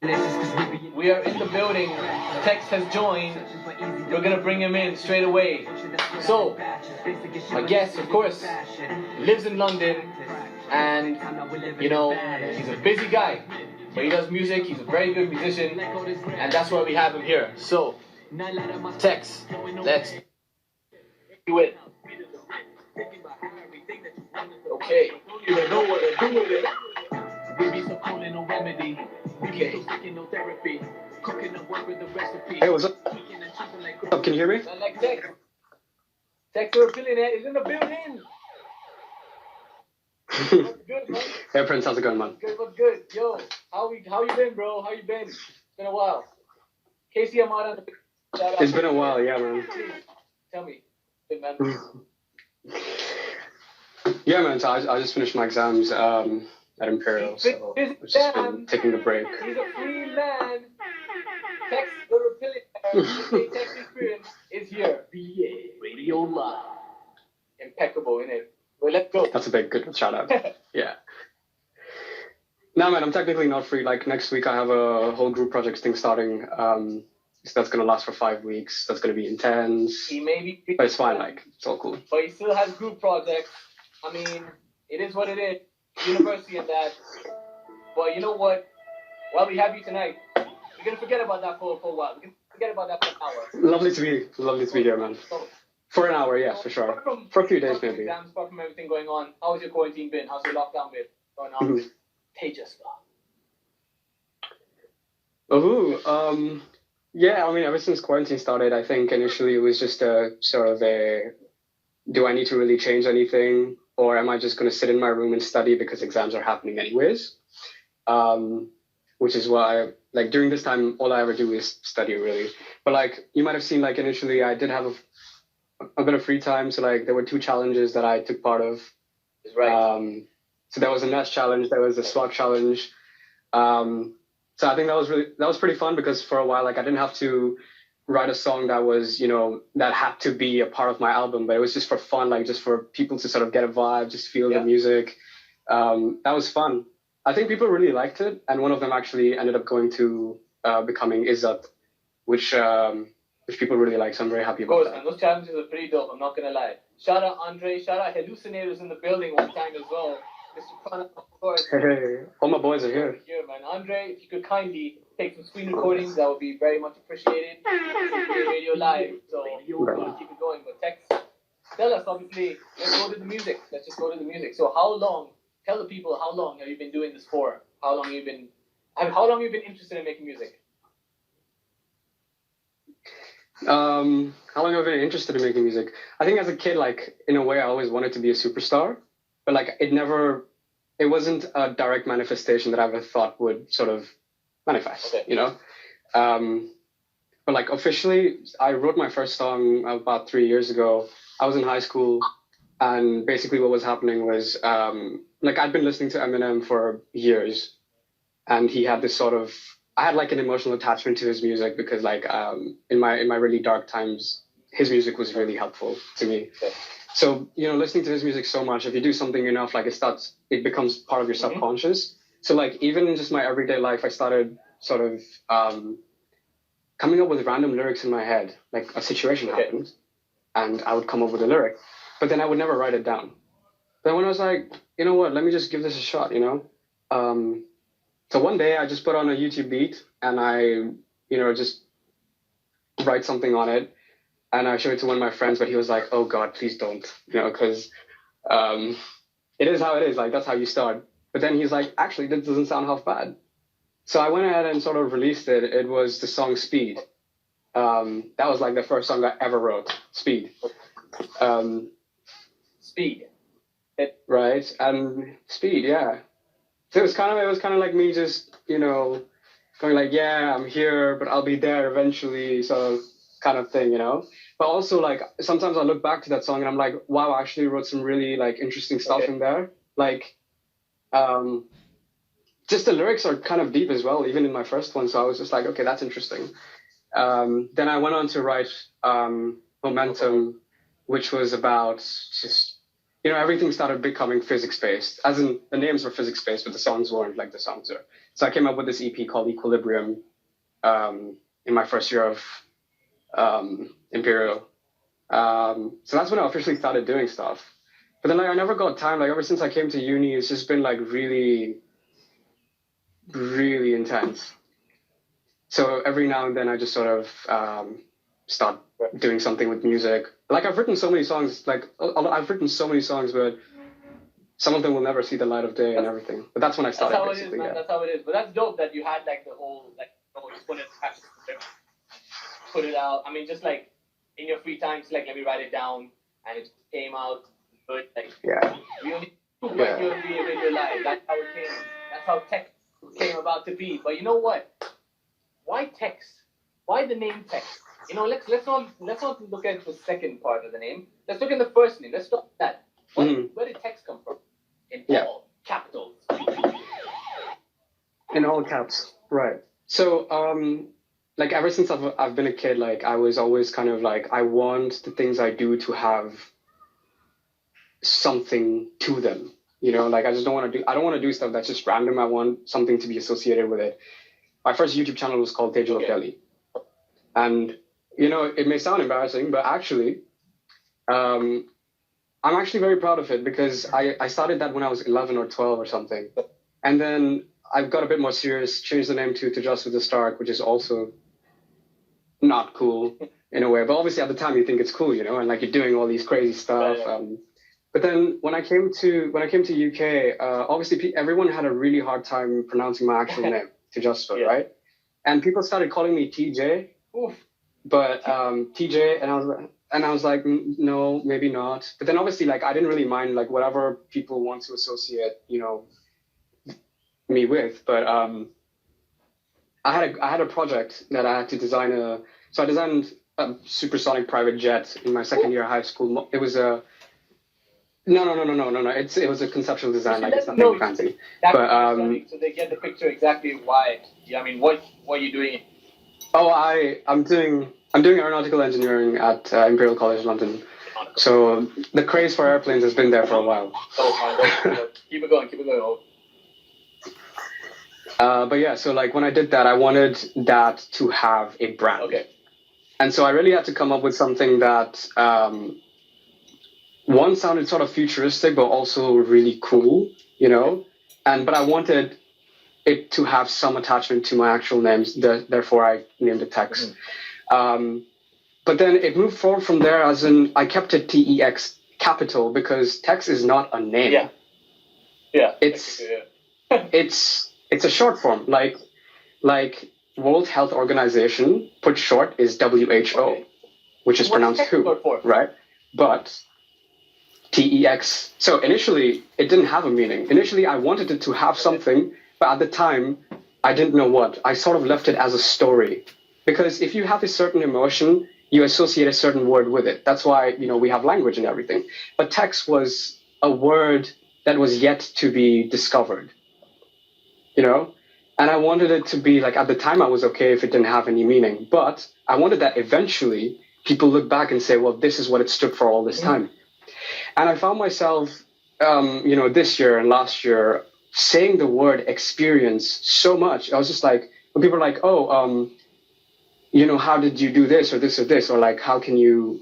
We are in the building. Tex has joined. We're gonna bring him in straight away. So, my guest, of course, lives in London, and you know, he's a busy guy, but he does music. He's a very good musician, and that's why we have him here. So, Tex, let's do it. Okay. You don't know what to do with it. We be so cool in no remedy. Okay. Hey, what's up? Can you hear me? Like Tex. Tex, you're a billionaire. Is in the building. What's good, man? Hey, Prince, how's it going, man? What's good? Yo, how you been, bro? How you been? It's been a while. Casey Amada. It's been a while, yeah, man. Please, tell me. Good, man. Yeah, man, so I just finished my exams at Imperial, so I've just been taking a break. He's a free man. Tex, the billionaire. Tex Experience is here. BA Radio Live. Impeccable, innit? Well, let's go. That's a big, good shout out. Yeah. No, man, I'm technically not free. Like, next week I have a whole group projects thing starting. So that's going to last for 5 weeks. That's going to be intense. He may be free, but it's fine, like, it's all cool. But he still has group projects. I mean, it is what it is. University and that. But you know what? While we have you tonight, we're going to forget about that for a while. We're going to forget about that for an hour. Lovely to be here, man. For an hour, yeah, for sure. For a few days, maybe. Exams, apart from everything going on, how's your quarantine been? How's your lockdown been going on? Tejasva. Yeah, I mean, ever since quarantine started, I think initially it was just a sort of do I need to really change anything? Or am I just going to sit in my room and study because exams are happening anyways? Which is why, like, during this time, all I ever do is study, really. But, like, you might have seen, like, initially I did have a bit of free time. So, like, there were 2 challenges that I took part of. Right. So there was a NES challenge, there was a SWOT challenge. So I think that was pretty fun because for a while, like, I didn't have to write a song that was, you know, that had to be a part of my album, but it was just for fun, like just for people to sort of get a vibe, just feel the music. That was fun. I think people really liked it, and one of them actually ended up going to becoming Izzat, which people really like, so I'm very happy about that. Of course, man, those challenges are pretty dope, I'm not gonna lie. Shout out Andre, shout out Hallucinators in the building one time as well. Mr. Prana, of course. Hey, all my boys are here. Here, man. Andre, if you could kindly take some screen recordings, that would be very much appreciated. Radio Live, so we'll keep it going. But Tex, tell us, obviously, let's go to the music. Let's just go to the music. So tell the people, how long have you been doing this for? How long have you been interested in making music? How long have I been interested in making music? I think as a kid, like, in a way, I always wanted to be a superstar. But, like, it wasn't a direct manifestation that I ever thought would sort of manifest, you know? But, like, officially, I wrote my first song about 3 years ago. I was in high school, and basically what was happening was, like, I'd been listening to Eminem for years, and he had this sort of, I had, like, an emotional attachment to his music because, like, in my really dark times, his music was really helpful to me. So, you know, listening to his music so much, if you do something enough, like, it becomes part of your subconscious. So, like, even in just my everyday life, I started sort of coming up with random lyrics in my head. Like, a situation happened, and I would come up with a lyric, but then I would never write it down. Then when I was like, you know what, let me just give this a shot, you know? So one day I just put on a YouTube beat, and I, you know, just write something on it. And I showed it to one of my friends, but he was like, oh, God, please don't, you know, because it is how it is. Like, that's how you start. But then he's like, actually, this doesn't sound half bad. So I went ahead and sort of released it. It was the song Speed. That was like the first song I ever wrote, Speed. Speed. Right. And Speed, yeah. So it was kind of like me just, you know, going like, yeah, I'm here, but I'll be there eventually. So kind of thing, you know. But also, like, sometimes I look back to that song and I'm like, wow, I actually wrote some really, like, interesting stuff in there. Like, just the lyrics are kind of deep as well, even in my first one. So I was just like, okay, that's interesting. Then I went on to write Momentum, which was about just everything started becoming physics-based. As in, the names were physics-based, but the songs weren't like the songs are. So I came up with this EP called Equilibrium in my first year of Imperial. So that's when I officially started doing stuff. But then, like, I never got time. Like, ever since I came to uni, it's just been, like, really, really intense. So every now and then I just sort of start doing something with music. Like, I've written so many songs, but some of them will never see the light of day and everything. But that's when I started, that's how basically. It is, man. Yeah. That's how it is. But that's dope that you had, like, the whole, like, just want to put it out. I mean, just, like, in your free time, just, like, let me write it down. And it came out good. Like, yeah. You only when you're live. That's how it came. That's how TEX came about to be. But you know what? Why TEX? Why the name TEX? Let's not look at the second part of the name. Let's look at the first name. Let's start that. Where did TEX come from? In all capitals. In all caps, right. So, like, ever since I've been a kid, like, I was always kind of like, I want the things I do to have something to them. Like, I don't want to do stuff that's just random. I want something to be associated with it. My first YouTube channel was called Tejasva. Okay. And, it may sound embarrassing, but actually, I'm actually very proud of it because I started that when I was 11 or 12 or something. And then I've got a bit more serious, changed the name to Tejasva the Stark, which is also not cool in a way. But obviously at the time you think it's cool, and like you're doing all these crazy stuff. Yeah. But then when I came to UK, obviously everyone had a really hard time pronouncing my actual name, Tejasva, right? And people started calling me TJ. Oof. But TJ, and I was like, no, maybe not. But then obviously, like, I didn't really mind, like, whatever people want to associate, me with. But I had a project that I had to design so I designed a supersonic private jet in my second year of high school. It was a no. It was a conceptual design, like, it's nothing fancy. But so they get the picture exactly why. Yeah, I mean, what are you doing? Oh, I'm doing aeronautical engineering at Imperial College London. So the craze for airplanes has been there for a while. Oh, keep it going. But yeah, so like when I did that, I wanted that to have a brand. Okay. And so I really had to come up with something that one sounded sort of futuristic, but also really cool, but I wanted it to have some attachment to my actual names. Therefore, I named it TEX. But then it moved forward from there, as in I kept it TEX capital because TEX is not a name. Yeah. It's a short form, like World Health Organization put short is WHO, which is pronounced WHO, right? But TEX. So initially, it didn't have a meaning. Initially, I wanted it to have something. But at the time, I didn't know what. I sort of left it as a story. Because if you have a certain emotion, you associate a certain word with it. That's why, we have language and everything. But TEX was a word that was yet to be discovered. And I wanted it to be, like, at the time I was okay if it didn't have any meaning. But I wanted that eventually people look back and say, well, this is what it stood for all this time. And I found myself, this year and last year, saying the word experience so much. I was just like, when people are like, oh, how did you do this or this or this? Or like, how can you,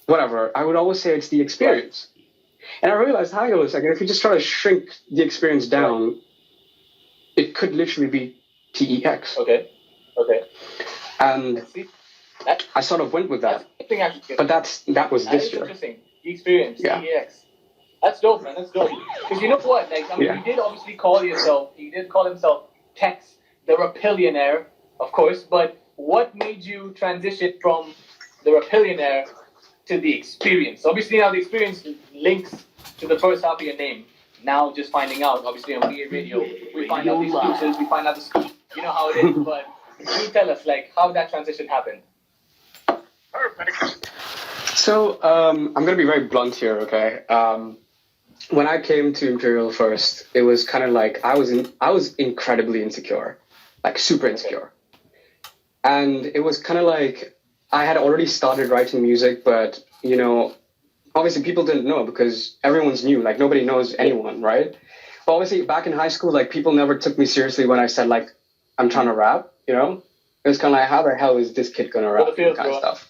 whatever. I would always say it's the experience. And I realized, hang on a second, if you just try to shrink the experience down, it could literally be TEX. Okay. And I sort of went with that. But that was this year. Interesting. The experience, TEX. That's dope, man. That's dope. Because you know what? Like, I mean, you did obviously he did call himself TEX, the Reptilianaire, of course, but what made you transition from the Reptilianaire to the experience? Obviously, now the experience links to the first half of your name. Now, just finding out, obviously, on BA Radio, we find out the excuses, we find out the school. You know how it is, but can you tell us, like, how that transition happened? Perfect. So, I'm going to be very blunt here, okay? When I came to Imperial first, it was kind of like I was incredibly insecure, like super insecure. And it was kind of like I had already started writing music, but, obviously people didn't know because everyone's new. Like nobody knows anyone, right? But obviously back in high school, like people never took me seriously when I said like I'm trying to rap. You know, it was kind of like how the hell is this kid gonna rap kind of stuff.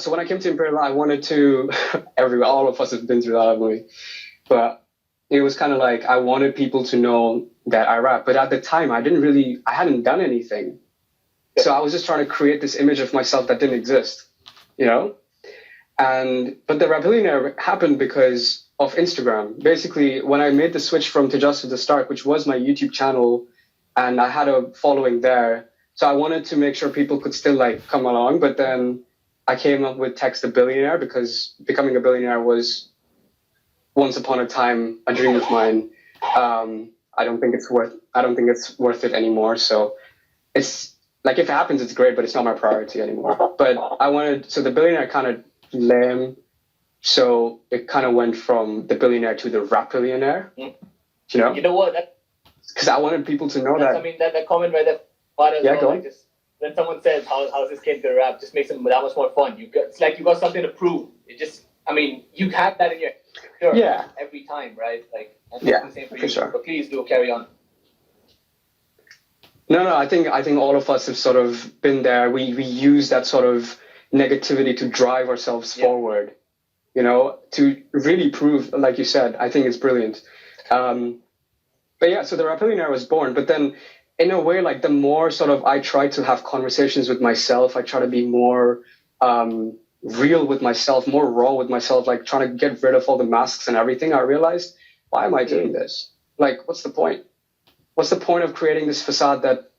So when I came to Imperial, I wanted to. All of us have been through that movie, but it was kind of like I wanted people to know that I rap. But at the time, I hadn't done anything. So I was just trying to create this image of myself that didn't exist, you know? But the Rapillionaire happened because of Instagram. Basically, when I made the switch from Tejasva to Stark, which was my YouTube channel, and I had a following there. So I wanted to make sure people could still like come along. But then I came up with TEX the Billionaire because becoming a billionaire was once upon a time a dream of mine. I don't think it's worth it anymore. So it's like if it happens, it's great, but it's not my priority anymore. But so the Billionaire kind of lame. So it kind of went from the Billionaire to the Rapillionaire. You know? You know what? Because I wanted people to know that. I mean, that comment right there. Yeah, go on. Like just, when someone says, how's this kid gonna rap, just makes him that much more fun. It's like you got something to prove. You have that in your every time, right? Like, I think it's the same for you. Sure. But please do carry on. No, I think all of us have sort of been there. We use that sort of negativity to drive ourselves forward, you know, to really prove, like you said. I think it's brilliant. But yeah, so the Rapillionaire was born. But then, in a way, like the more sort of I try to have conversations with myself, I try to be more real with myself, more raw with myself, like trying to get rid of all the masks and everything. I realized, why am I doing this? Like, what's the point? What's the point of creating this facade that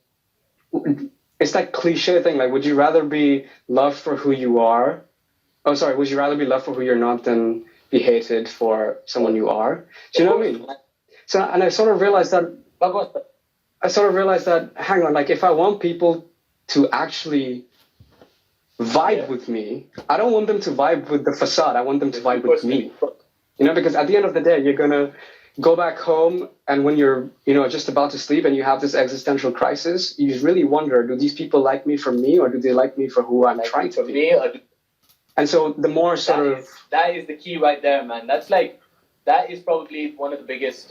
it's that cliche thing? Like, would you rather be loved for who you are? Oh, sorry. Would you rather be loved for who you're not than be hated for someone you are? Do you know what I mean? So, and I sort of realized that, hang on, like if I want people to actually vibe with me, I don't want them to vibe with the facade. I want them to vibe with me. You know, because at the end of the day, you're going to go back home, and when you're, you know, just about to sleep and you have this existential crisis, you really wonder, do these people like me for me, or do they like me for who I'm trying to be? And so the more that is the key right there, man. That is probably one of the biggest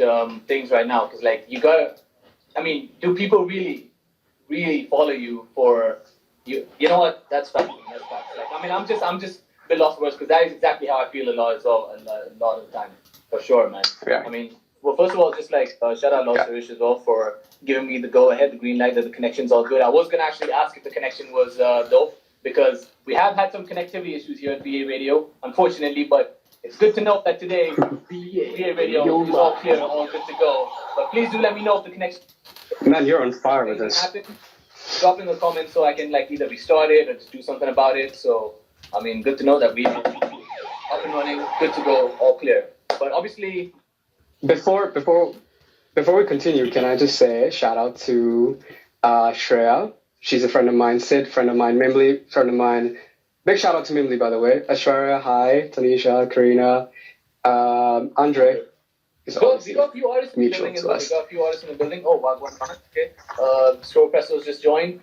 things right now, because like do people really, really follow you for you? You know what? That's fact. Like, I'm just a bit lost for words, because that is exactly how I feel a lot as well, a lot of the time, for sure, man. Yeah. Well, first of all, just like shout out Lost Sarish as well for giving me the go ahead, the green light that the connection's all good. I was gonna actually ask if the connection was dope, because we have had some connectivity issues here at BA Radio, unfortunately, but it's good to know that today BA Radio is all clear, all good to go. But please do let me know if the connection. Man, you're on fire with this. Drop in the comments so I can like either restart it or just do something about it. So good to know that we are up and running, good to go, all clear. But obviously, before we continue, can I just say shout out to Shreya? She's a friend of mine. Sid, friend of mine. Mimli, friend of mine. Big shout out to Mimli, by the way. Ashwarya, hi. Tanisha, Karina, Andre. We got a few artists in the building as well. Oh, wow, okay. Scroll Presso's just joined.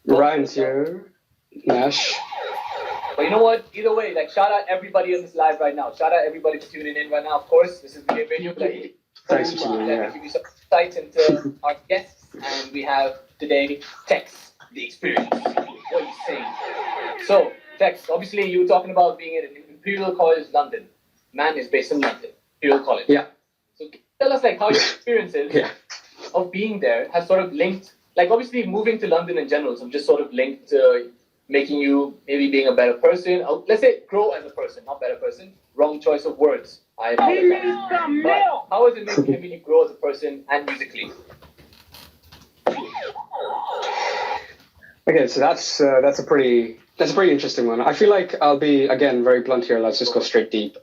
Ryan's here. Nash. But you know what? Either way, like shout out everybody on this live right now. Shout out everybody for tuning in right now. Of course, this is BA Radio. Thanks for tuning in. Give you some insight into our guests, and we have today TEX, the experience. What are you saying? So, TEX, obviously you were talking about being at Imperial College London. Man is based in London, Imperial College. Yeah. So tell us like how your experiences of being there has sort of linked, like obviously moving to London in general, so just sort of linked to making you maybe being a better person. Let's say grow as a person, not better person. Wrong choice of words. I apologize. But how is it making you grow as a person and musically? Okay, so that's a pretty interesting one. I feel like I'll be again very blunt here. Let's just go straight deep.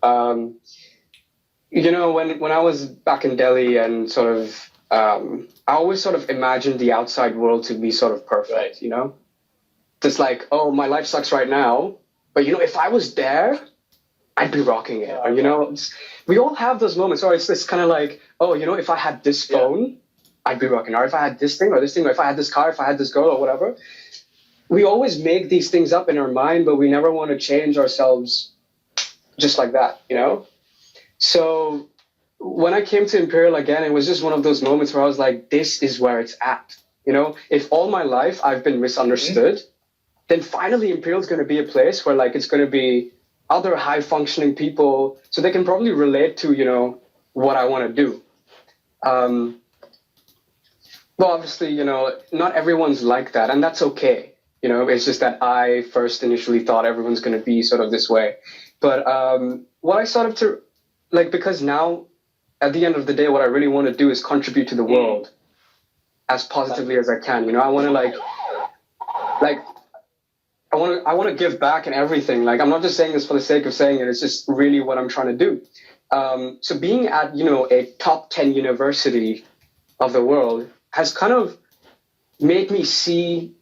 You know, when I was back in Delhi and sort of, I always sort of imagined the outside world to be sort of perfect. Right. You know, just like, oh, my life sucks right now, but you know, if I was there, I'd be rocking it. Or, you know, we all have those moments. Or it's kind of like, oh, you know, if I had this phone, I'd be rocking. Or if I had this thing, or if I had this car, if I had this girl, or whatever. We always make these things up in our mind, but we never want to change ourselves just like that, you know? So when I came to Imperial again, it was just one of those moments where I was like, this is where it's at. You know, if all my life I've been misunderstood, then finally Imperial's going to be a place where like it's going to be other high functioning people, so they can probably relate to, you know, what I want to do. Well, obviously, you know, not everyone's like that, and that's okay. You know, it's just that I first initially thought everyone's going to be sort of this way. But what I sort of to, like, because now, at the end of the day, what I really want to do is contribute to the world as positively as I can. You know, I want to I want to give back and everything. Like, I'm not just saying this for the sake of saying it. It's just really what I'm trying to do. So being at, you know, a top 10 university of the world has kind of made me see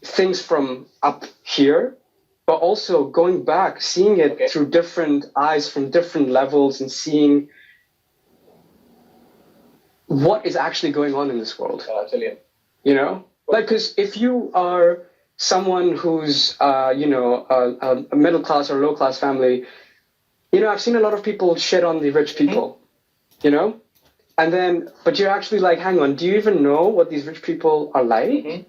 things from up here, but also going back, seeing it through different eyes from different levels and seeing what is actually going on in this world. You know, like, because if you are someone who's, you know, a middle class or low class family, you know, I've seen a lot of people shit on the rich people, you know, and then, but you're actually like, hang on, do you even know what these rich people are like?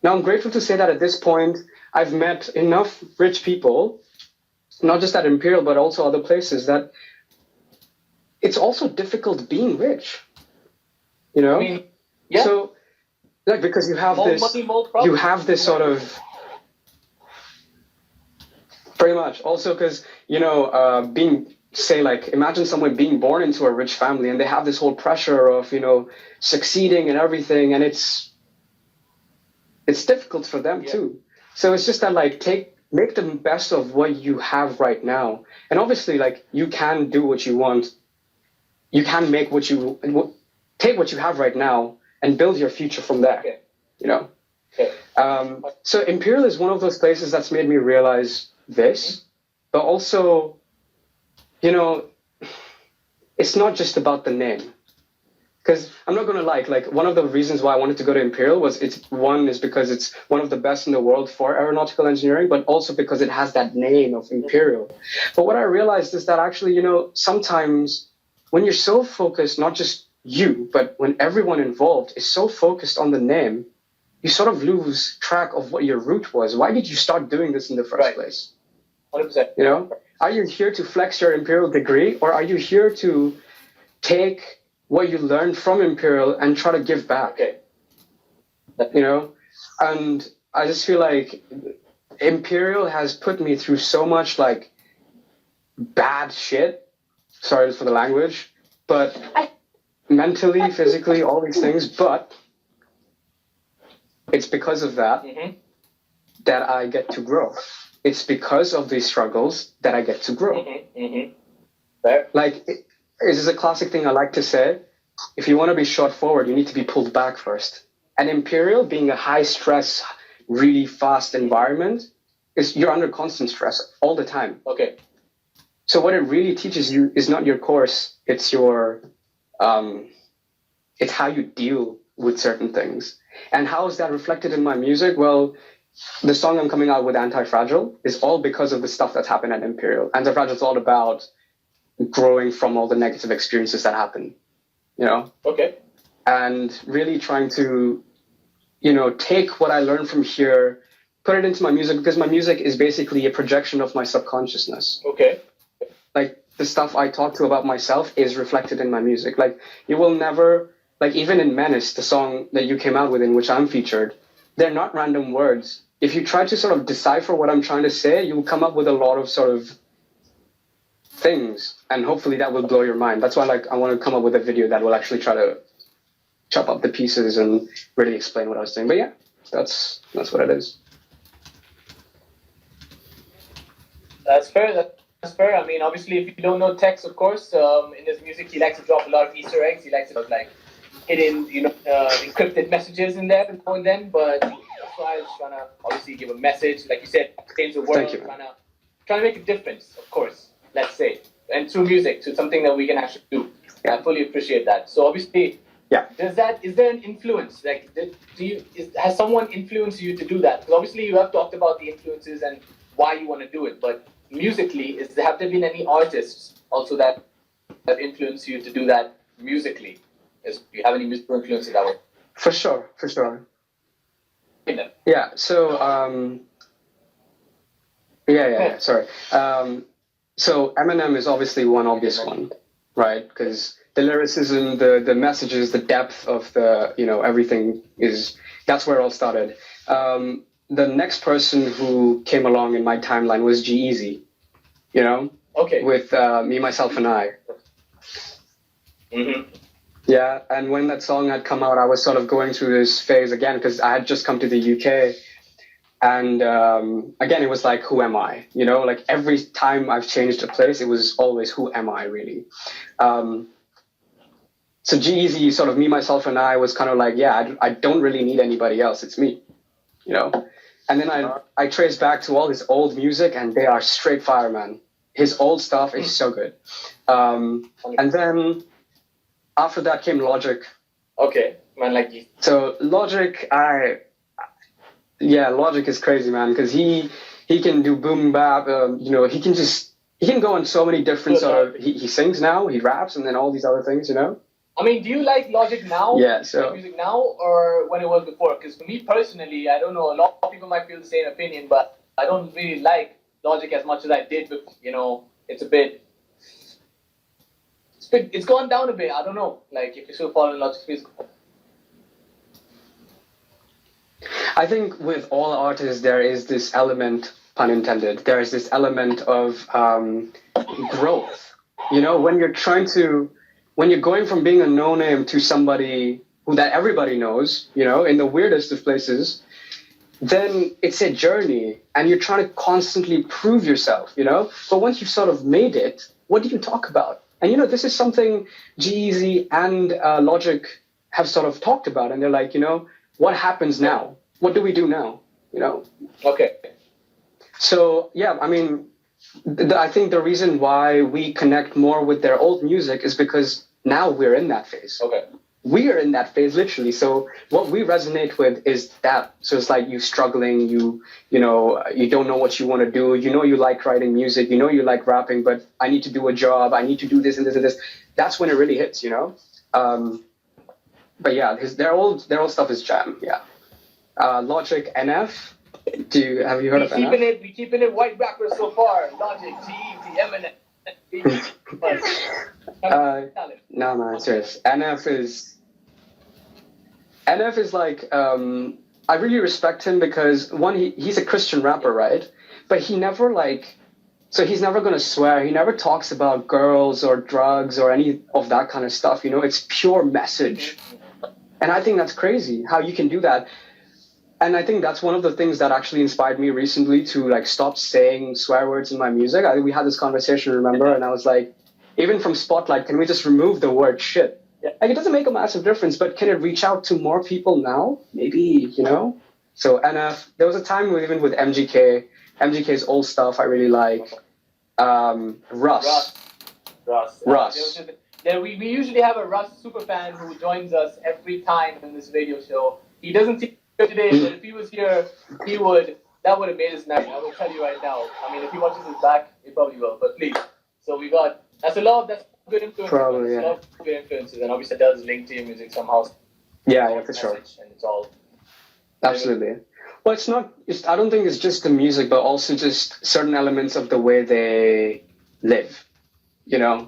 Now, I'm grateful to say that at this point, I've met enough rich people, not just at Imperial, but also other places, that it's also difficult being rich, you know? I mean, yeah. So, like, because you have this sort of, pretty much. Also, because, you know, imagine someone being born into a rich family and they have this whole pressure of, you know, succeeding and everything, and it's difficult for them too. So it's just that, like, make the best of what you have right now. And obviously, like, you can do what you want. You can take what you have right now and build your future from there, you know? So Imperial is one of those places that's made me realize this, but also, you know, it's not just about the name. Because I'm not going to like one of the reasons why I wanted to go to Imperial was because it's one of the best in the world for aeronautical engineering, but also because it has that name of Imperial. But what I realized is that actually, you know, sometimes when you're so focused, not just you, but when everyone involved is so focused on the name, you sort of lose track of what your root was. Why did you start doing this in the first place? 100%. You know, are you here to flex your Imperial degree, or are you here to take what you learned from Imperial and try to give back? You know, and I just feel like Imperial has put me through so much, like, bad shit. Sorry for the language, but mentally, physically, all these things. But it's because of that that I get to grow. It's because of these struggles that I get to grow. Like, this is a classic thing I like to say. If you want to be shot forward, you need to be pulled back first. And Imperial, being a high stress, really fast environment, you're under constant stress all the time. So what it really teaches you is not your course, it's your, it's how you deal with certain things. And how is that reflected in my music? Well, the song I'm coming out with, Anti-Fragile, is all because of the stuff that's happened at Imperial. Anti-Fragile is all about growing from all the negative experiences that happen, you know? And really trying to, you know, take what I learned from here, put it into my music, because my music is basically a projection of my subconsciousness. Like, the stuff I talk to about myself is reflected in my music. Like, you will never, like, even in Menace, the song that you came out with in which I'm featured, they're not random words. If you try to sort of decipher what I'm trying to say, you will come up with a lot of sort of things, and hopefully that will blow your mind. That's why, like, I want to come up with a video that will actually try to chop up the pieces and really explain what I was saying. But yeah, that's what it is. That's fair. That's fair. I mean, obviously, if you don't know Tex, of course, in his music, he likes to drop a lot of Easter eggs. He likes to, like, hidden, you know, encrypted messages in there now and then. But that's why I was trying to obviously give a message, like you said, change the world, trying to make a difference, of course. Let's say, and through music, to something that we can actually do. I fully appreciate that. So obviously, is there an influence? Like, has someone influenced you to do that? Because obviously you have talked about the influences and why you want to do it, but musically, have there been any artists also that have influenced you to do that musically? Do you have any musical influences that way? For sure. Yeah. So sorry. So Eminem is obviously one obvious one, right? Because the lyricism, the messages, the depth of the everything that's where it all started. The next person who came along in my timeline was G-Eazy, Okay. With Me, Myself, and I. Mm-hmm. Yeah, and when that song had come out, I was sort of going through this phase again because I had just come to the UK. And again, it was like, who am I? Like every time I've changed a place, it was always, who am I really? So G-Eazy, sort of Me, Myself, and I was kind of like, yeah, I don't really need anybody else. It's me, And then I traced back to all his old music, and they are straight fire, man. His old stuff is so good. And then after that came Logic. Okay, man, like you. So Logic, Logic is crazy, man, because he can do boom bap. He can go on so many different sort of. He sings now, he raps, and then all these other things, I mean, do you like Logic now? Yeah, so like music now, or when it was before? Because for me personally, I don't know. A lot of people might feel the same opinion, but I don't really like Logic as much as I did before. It's a bit. It's gone down a bit. I don't know. Like if you still follow Logic's music. I think with all artists, there is this element, pun intended, there is this element of growth. When you're going from being a no-name to somebody that everybody knows, in the weirdest of places, then it's a journey and you're trying to constantly prove yourself, But once you've sort of made it, what do you talk about? And, this is something G-Eazy and Logic have sort of talked about. And they're like, what happens now? What do we do now? Okay. So, yeah, I mean, I think the reason why we connect more with their old music is because now we're in that phase. Okay. We are in that phase, literally. So what we resonate with is that. So it's like you struggling, you don't know what you want to do. You like writing music, you like rapping, but I need to do a job. I need to do this and this and this. That's when it really hits, But yeah, their old stuff is jam. Yeah. Logic, NF. Have you heard of NF? We keeping it white rappers so far. Logic, G-Eazy, Eminem. No, man, serious. NF is like, I really respect him because one, he's a Christian rapper, right? But he never he's never going to swear. He never talks about girls or drugs or any of that kind of stuff. It's pure message. And I think that's crazy how you can do that. And I think that's one of the things that actually inspired me recently to stop saying swear words in my music. We had this conversation, remember? And I was like, even from Spotlight, can we just remove the word shit? Yeah. It doesn't make a massive difference, but can it reach out to more people now? Maybe, So NF, there was a time even with MGK. MGK's old stuff I really like. Russ. We usually have a Russ superfan who joins us every time in this radio show. He doesn't see today, but if he was here, that would have made his night. I will tell you right now. I mean, if he watches this back, he probably will. But please, so that's good influences. Probably, yeah. A lot of good influences, and obviously it does link to your music somehow. Yeah, for sure. And it's all. Absolutely. Well, I don't think it's just the music, but also just certain elements of the way they live.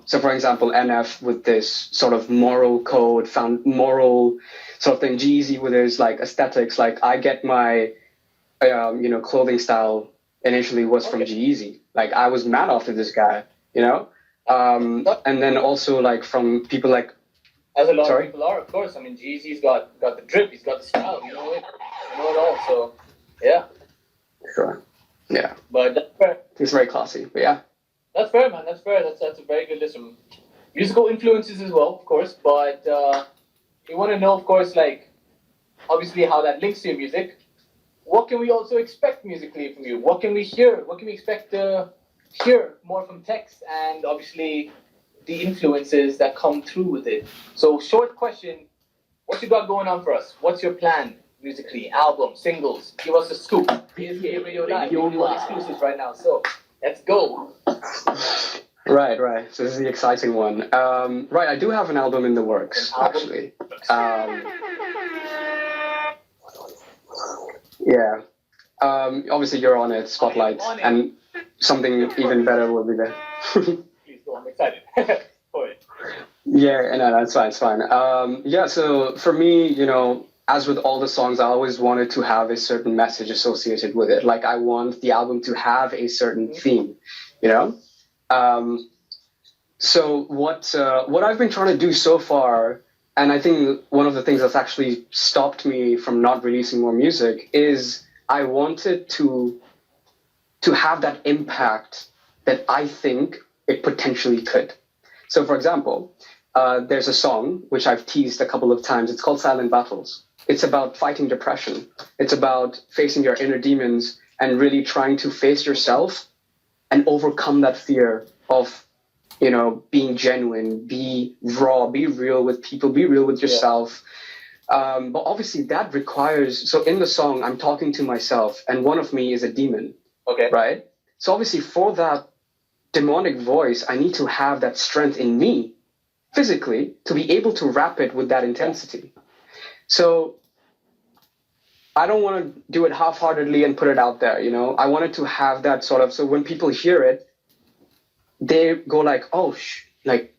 So for example, NF with this sort of moral code, found moral sort of thing. G-Eazy with his aesthetics. I get my, clothing style initially was from G-Eazy. I was mad after this guy, and then also from people like. As a lot of people are, of course. I mean, G-Eazy's got the drip. He's got the style. You know it all. So yeah. Sure. Yeah. But that's fair. He's very classy. But yeah. That's fair, man. That's fair. That's a very good list of musical influences as well, of course. But we want to know, of course, obviously how that links to your music. What can we also expect musically from you? What can we hear? What can we expect to hear more from TEX and obviously the influences that come through with it? So, short question: what you got going on for us? What's your plan musically? Album, singles? Give us a scoop. PSK Radio Live. We're doing exclusives right now. So. Let's go. Right. So this is the exciting one. Right, I do have an album in the works, actually. Yeah. Obviously, you're on it, Spotlight, and something even better will be there. Please go, I'm excited. For it. Yeah, no, that's fine, it's fine. Yeah, so for me, you know, as with all the songs, I always wanted to have a certain message associated with it. Like, I want the album to have a certain theme, you know? So what I've been trying to do so far, and I think one of the things that's actually stopped me from not releasing more music is I wanted to have that impact that I think it potentially could. So, for example, there's a song which I've teased a couple of times. It's called Silent Battles. It's about fighting depression. It's about facing your inner demons and really trying to face yourself and overcome that fear of, you know, being genuine, be raw, be real with people, be real with yourself. But obviously that requires, so in the song, I'm talking to myself and one of me is a demon. Okay. Right? So obviously for that demonic voice, I need to have that strength in me physically to be able to rap it with that intensity. So I don't want to do it half-heartedly and put it out there, you know? I wanted to have that sort of, so when people hear it, they go like, oh, like,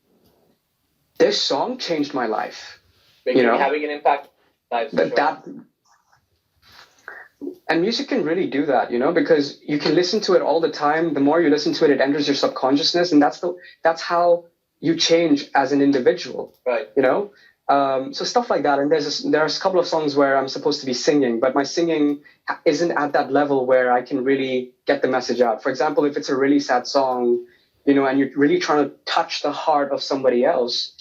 this song changed my life. You know? Having an impact on lives, for sure. And music can really do that, you know, because you can listen to it all the time. The more you listen to it, it enters your subconsciousness, and that's how you change as an individual. Right. You know, so stuff like that. And there's a couple of songs where I'm supposed to be singing, but my singing isn't at that level where I can really get the message out. For example, if it's a really sad song, you know, and you're really trying to touch the heart of somebody else,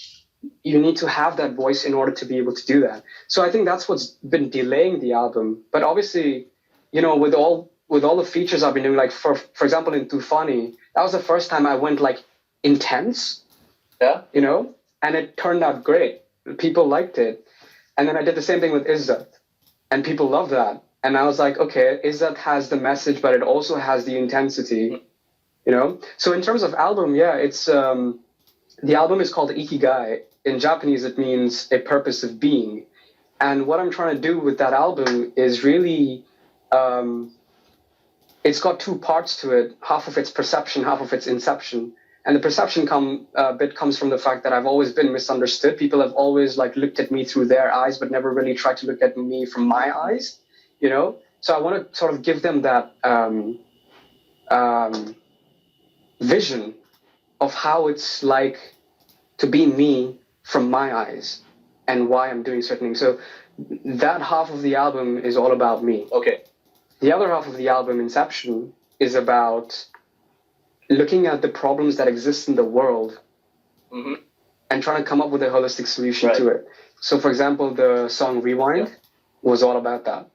you need to have that voice in order to be able to do that. So I think that's what's been delaying the album. But obviously, you know, with all the features I've been doing, like for example in Tufani, that was the first time I went like intense. Yeah. You know, and it turned out great. People liked it. And then I did the same thing with Izzat, and people love that. And I was like, okay, Izzat has the message, but it also has the intensity. You know. So in terms of album, yeah, it's the album is called Ikigai. In Japanese, it means a purpose of being. And what I'm trying to do with that album is really, it's got two parts to it. Half of it's perception, half of it's inception. And the perception bit comes from the fact that I've always been misunderstood. People have always like looked at me through their eyes, but never really tried to look at me from my eyes, you know? So I want to sort of give them that vision of how it's like to be me from my eyes and why I'm doing certain things. So that half of the album is all about me. Okay. The other half of the album, Inception, is about looking at the problems that exist in the world and trying to come up with a holistic solution to it. So, for example, the song Rewind was all about that.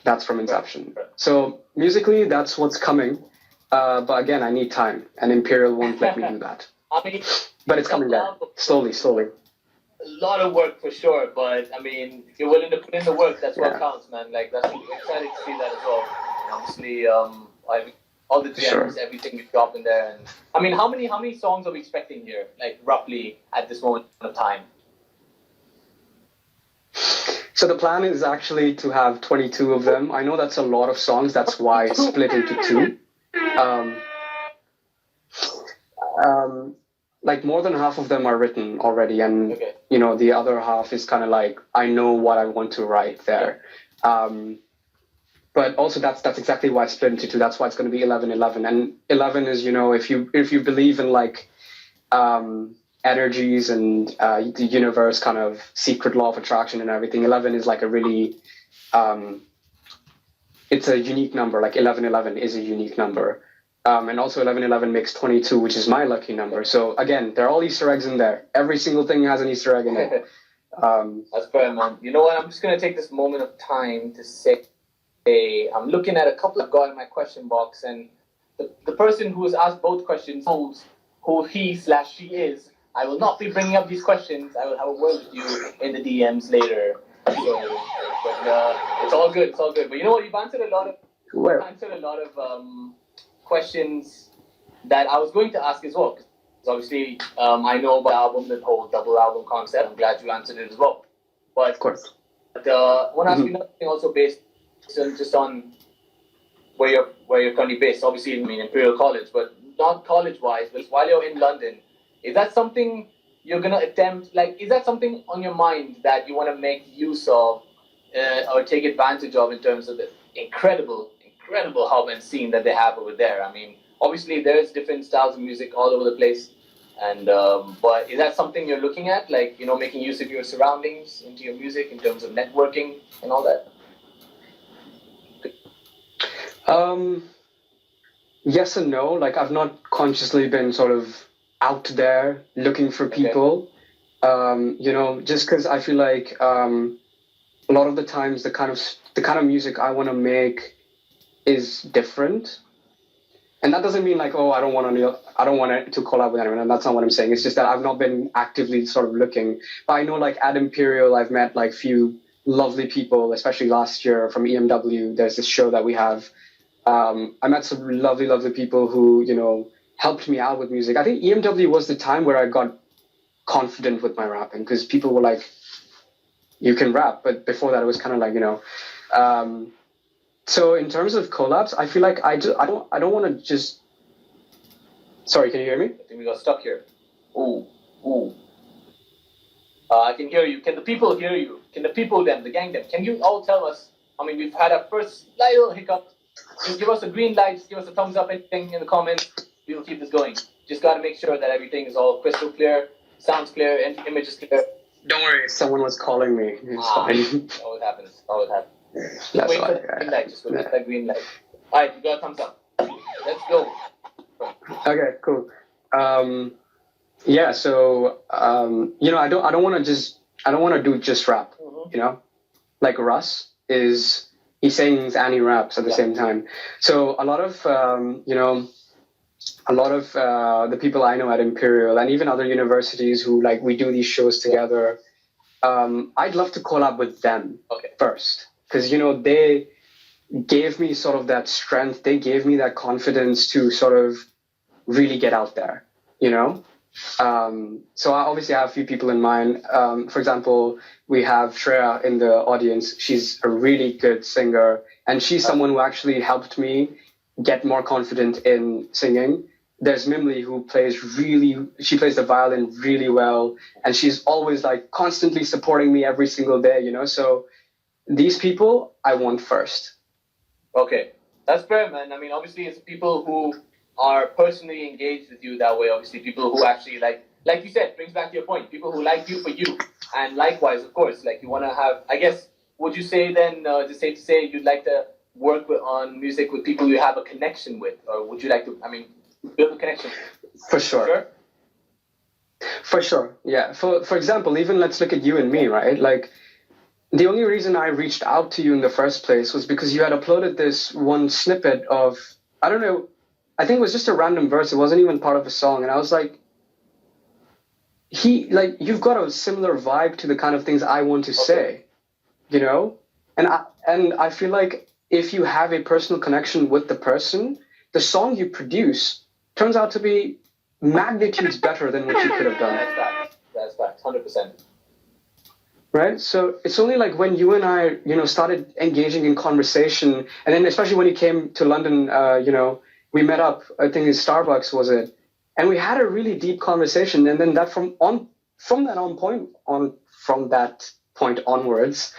That's from Inception. Right. So, musically, that's what's coming. But again, I need time, and Imperial won't let me do that. I mean, but it's coming there, slowly. A lot of work for sure, but I mean, if you're willing to put in the work, that's what counts, man. Like, that's exciting to see that as well. And obviously, all the gems, everything you drop in there. And I mean, how many songs are we expecting here, like roughly at this moment of time? So the plan is actually to have 22 of them. I know that's a lot of songs. That's why it's split into two. Like more than half of them are written already, and you know the other half is kind of like I know what I want to write there. But also that's exactly why it's split into two. That's why it's going to be 11-11. And 11 is, you know, if you believe in like energies and the universe kind of secret law of attraction and everything, 11 is like a really it's a unique number. Like 11-11 is a unique number. And also 11-11 makes 22, which is my lucky number. So again, there are all Easter eggs in there. Every single thing has an Easter egg in it. That's fair, man. You know what? I'm just going to take this moment of time to say, I'm looking at a couple I've got in my question box, and the person who has asked both questions knows who he/she is. I will not be bringing up these questions. I will have a word with you in the DMs later. So, but it's all good. It's all good. But you know what? You've answered a lot of questions that I was going to ask as well. Because obviously, I know about the album, the whole double album concept. I'm glad you answered it as well. But Of course. I want to ask you another thing also based just on where you're currently based. Obviously, I mean Imperial College, but not college-wise. But while you're in London, is that something you're gonna attempt? Like, is that something on your mind that you want to make use of or take advantage of in terms of the incredible hub and scene that they have over there? I mean, obviously there's different styles of music all over the place, and but is that something you're looking at, like, you know, making use of your surroundings into your music in terms of networking and all that? Yes and no. Like, I've not consciously been sort of out there looking for people. You know, just because I feel like a lot of the times the kind of music I want to make is different. And that doesn't mean like, oh, I don't want to collab with anyone. And that's not what I'm saying. It's just that I've not been actively sort of looking. But I know, like, at Imperial, I've met like few lovely people, especially last year from EMW. There's this show that we have. I met some lovely people who, you know, helped me out with music. I think EMW was the time where I got confident with my rapping, because people were like, you can rap. But before that, it was kind of like, you know. So in terms of collabs, I feel like I don't want to just. Sorry, can you hear me? I think we got stuck here. Ooh. I can hear you. Can the people hear you? Can the people, the gang, can you all tell us? I mean, we've had our first little hiccup. Just give us a green light. Just give us a thumbs up. Anything in the comments. We will keep this going. Just got to make sure that everything is all crystal clear, sounds clear, and image is clear. Don't worry. Someone was calling me. It's fine. Always happens. Always happens. That's wait fine. for the green light. Just wait for that green light. All right, you got a thumbs up. Let's go. Okay, cool. Yeah, so you know, I don't want to do just rap. Mm-hmm. You know, like Russ he sings and he raps at the same time. So a lot of the people I know at Imperial and even other universities who, like, we do these shows together. I'd love to collab with them first, because, you know, they gave me sort of that strength. They gave me that confidence to sort of really get out there, you know? So I obviously have a few people in mind. For example, we have Shreya in the audience. She's a really good singer, and she's someone who actually helped me get more confident in singing. There's Mimli, who she plays the violin really well, and she's always like constantly supporting me every single day, you know? So these people I want first. Okay, that's fair, man. I mean, obviously it's people who are personally engaged with you that way. Obviously people who actually, like you said, brings back to your point, people who like you for you. And likewise, of course, like, you want to have, I guess, would you say then, is it safe to say you'd like to work on music with people you have a connection with? Or would you like to, I mean, build a connection? For sure. For sure, yeah. For example, even let's look at you and me, right? Like, the only reason I reached out to you in the first place was because you had uploaded this one snippet of, I don't know, I think it was just a random verse. It wasn't even part of a song. And I was like, you've got a similar vibe to the kind of things I want to say, you know? And I feel like if you have a personal connection with the person, the song you produce turns out to be magnitudes better than what you could have done. That's facts, 100%. Right? So it's only like when you and I, you know, started engaging in conversation, and then especially when you came to London, you know, we met up, I think in Starbucks, was it? And we had a really deep conversation. And then from that point onwards,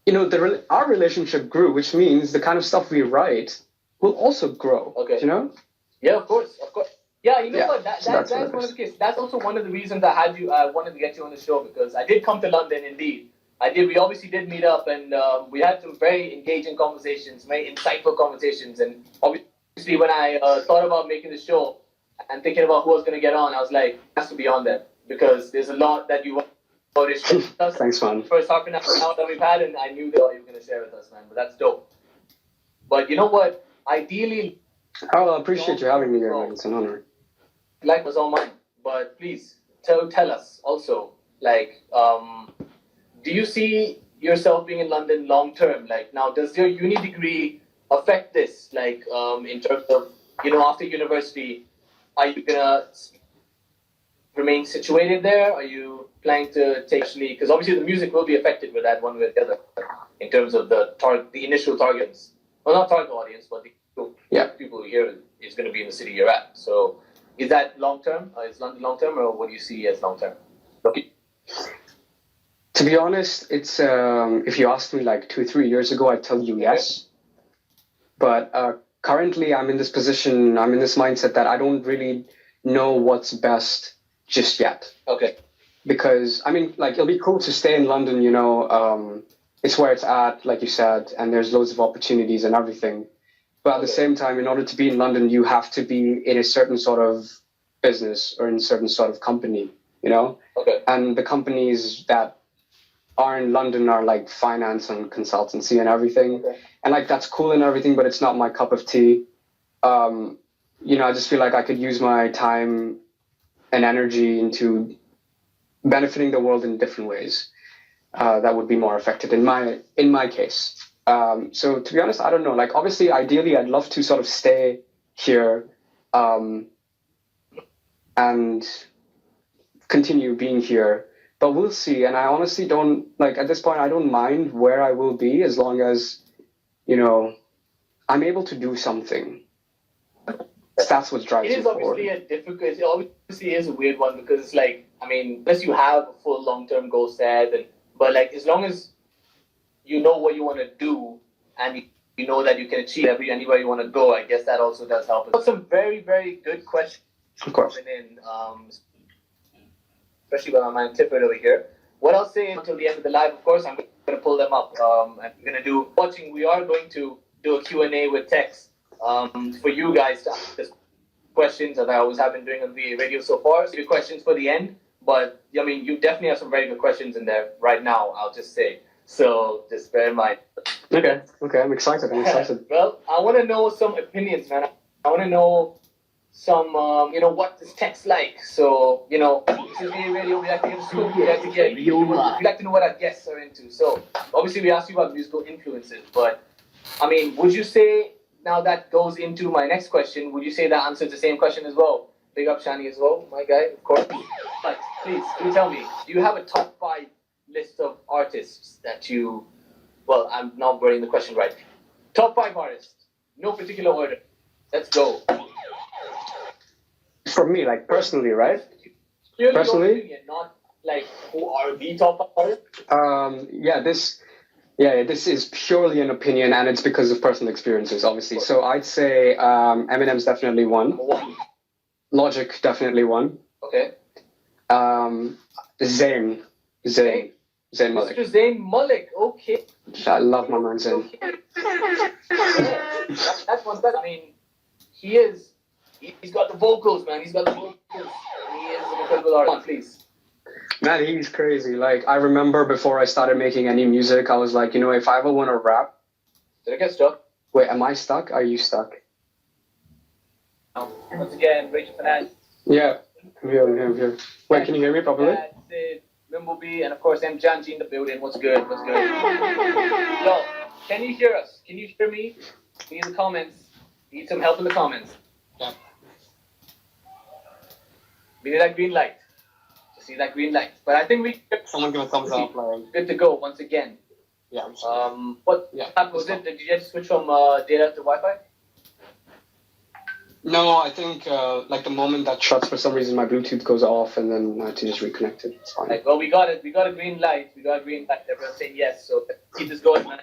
you know, our relationship grew, which means the kind of stuff we write will also grow. Okay. You know? Yeah, of course. Yeah, you know what? That's one of the cases. That's also one of the reasons I wanted to get you on the show, because I did come to London, indeed. We obviously did meet up, and we had some very engaging conversations, very insightful conversations. And obviously, when I thought about making the show and thinking about who I was going to get on, I was like, it has to be on there, because there's a lot that you want to share with us. Thanks, man. First half an hour that we've had, and I knew that you were going to share with us, man. But that's dope. But you know what? Ideally... Oh, I appreciate you having me here, man. It's an honor. Like was all mine. But please, tell us also, like... do you see yourself being in London long term? Like, now, does your uni degree affect this? Like, in terms of, after university, are you gonna remain situated there? Are you planning to take, because obviously the music will be affected with that one way or the other in terms of the initial targets. Well, not target audience, but the people here is going to be in the city you're at. So, is that long term? Is London long term, or what do you see as long term? Okay. To be honest, it's if you asked me like 2-3 years ago, I'd tell you yes. But currently, I'm in this position. I'm in this mindset that I don't really know what's best just yet. Okay. Because I mean, like, it'll be cool to stay in London. It's where it's at, like you said, and there's loads of opportunities and everything. But at the same time, in order to be in London, you have to be in a certain sort of business or in a certain sort of company, Okay. And the companies that are in London are like finance and consultancy and everything. Okay. And like, that's cool and everything, but it's not my cup of tea. I just feel like I could use my time and energy into benefiting the world in different ways. That would be more affected in my case. So to be honest, I don't know. Like, obviously, ideally, I'd love to sort of stay here and continue being here, but we'll see. And I honestly don't, like, at this point, I don't mind where I will be as long as, I'm able to do something. That's what drives me forward. It obviously is a weird one, because it's like, I mean, unless you have a full long-term goal set, but like, as long as you know what you want to do and you know that you can achieve anywhere you want to go, I guess that also does help. Got some very, very good questions coming in, especially by my man Tifford over here. What I'll say until the end of the live, of course, I'm going to pull them up, and we're going to do watching. We are going to do a Q&A with TEX for you guys to ask us questions that I always have been doing on the radio so far. So your questions for the end, but I mean, you definitely have some very good questions in there right now, I'll just say. So just bear in mind. Okay, I'm excited. Well, I want to know some opinions, man. I want to know some, what is TEX like? So, this is the radio. We like to give scoop. We like to know what our guests are into. So, obviously, we asked you about musical influences, but I mean, would you say, now that goes into my next question, would you say that answers the same question as well? Big up Shani as well, my guy, of course. But please, can you tell me, do you have a top 5 list of artists that you, well, I'm not wording the question right. Top 5 artists, no particular order. Let's go. For me, like, personally, right? Purely personally? Your opinion, not like who are the top artists. This is purely an opinion, and it's because of personal experiences, obviously. So I'd say Eminem's definitely one. Logic, definitely one. Okay. Zayn Malik. Mr. Zayn Malik, okay. I love my man Zayn. Okay. That's one thing. I mean, he's got the vocals, man. He is an incredible artist. Please. Man, he's crazy. Like, I remember before I started making any music, I was like, if I ever want to rap... Did I get stuck? Wait, am I stuck? Are you stuck? Once again, Rachel Fernandez. Yeah, I'm here. Wait, can you hear me properly? Bumblebee, and of course, M. Janji in the building. What's good? Yo, can you hear us? Can you hear me? We need the comments. We need some help in the comments. Yeah. We need that green light. See that green light. But I think someone give a thumbs up. Like, good to go once again. Yeah. I'm sure. What was it? Did you just switch from data to Wi-Fi? No, I think like the moment that shuts, for some reason my Bluetooth goes off, and then I have to just reconnect it. It's fine. Well, we got it. We got a green light. Everyone's saying yes. So keep this going, man.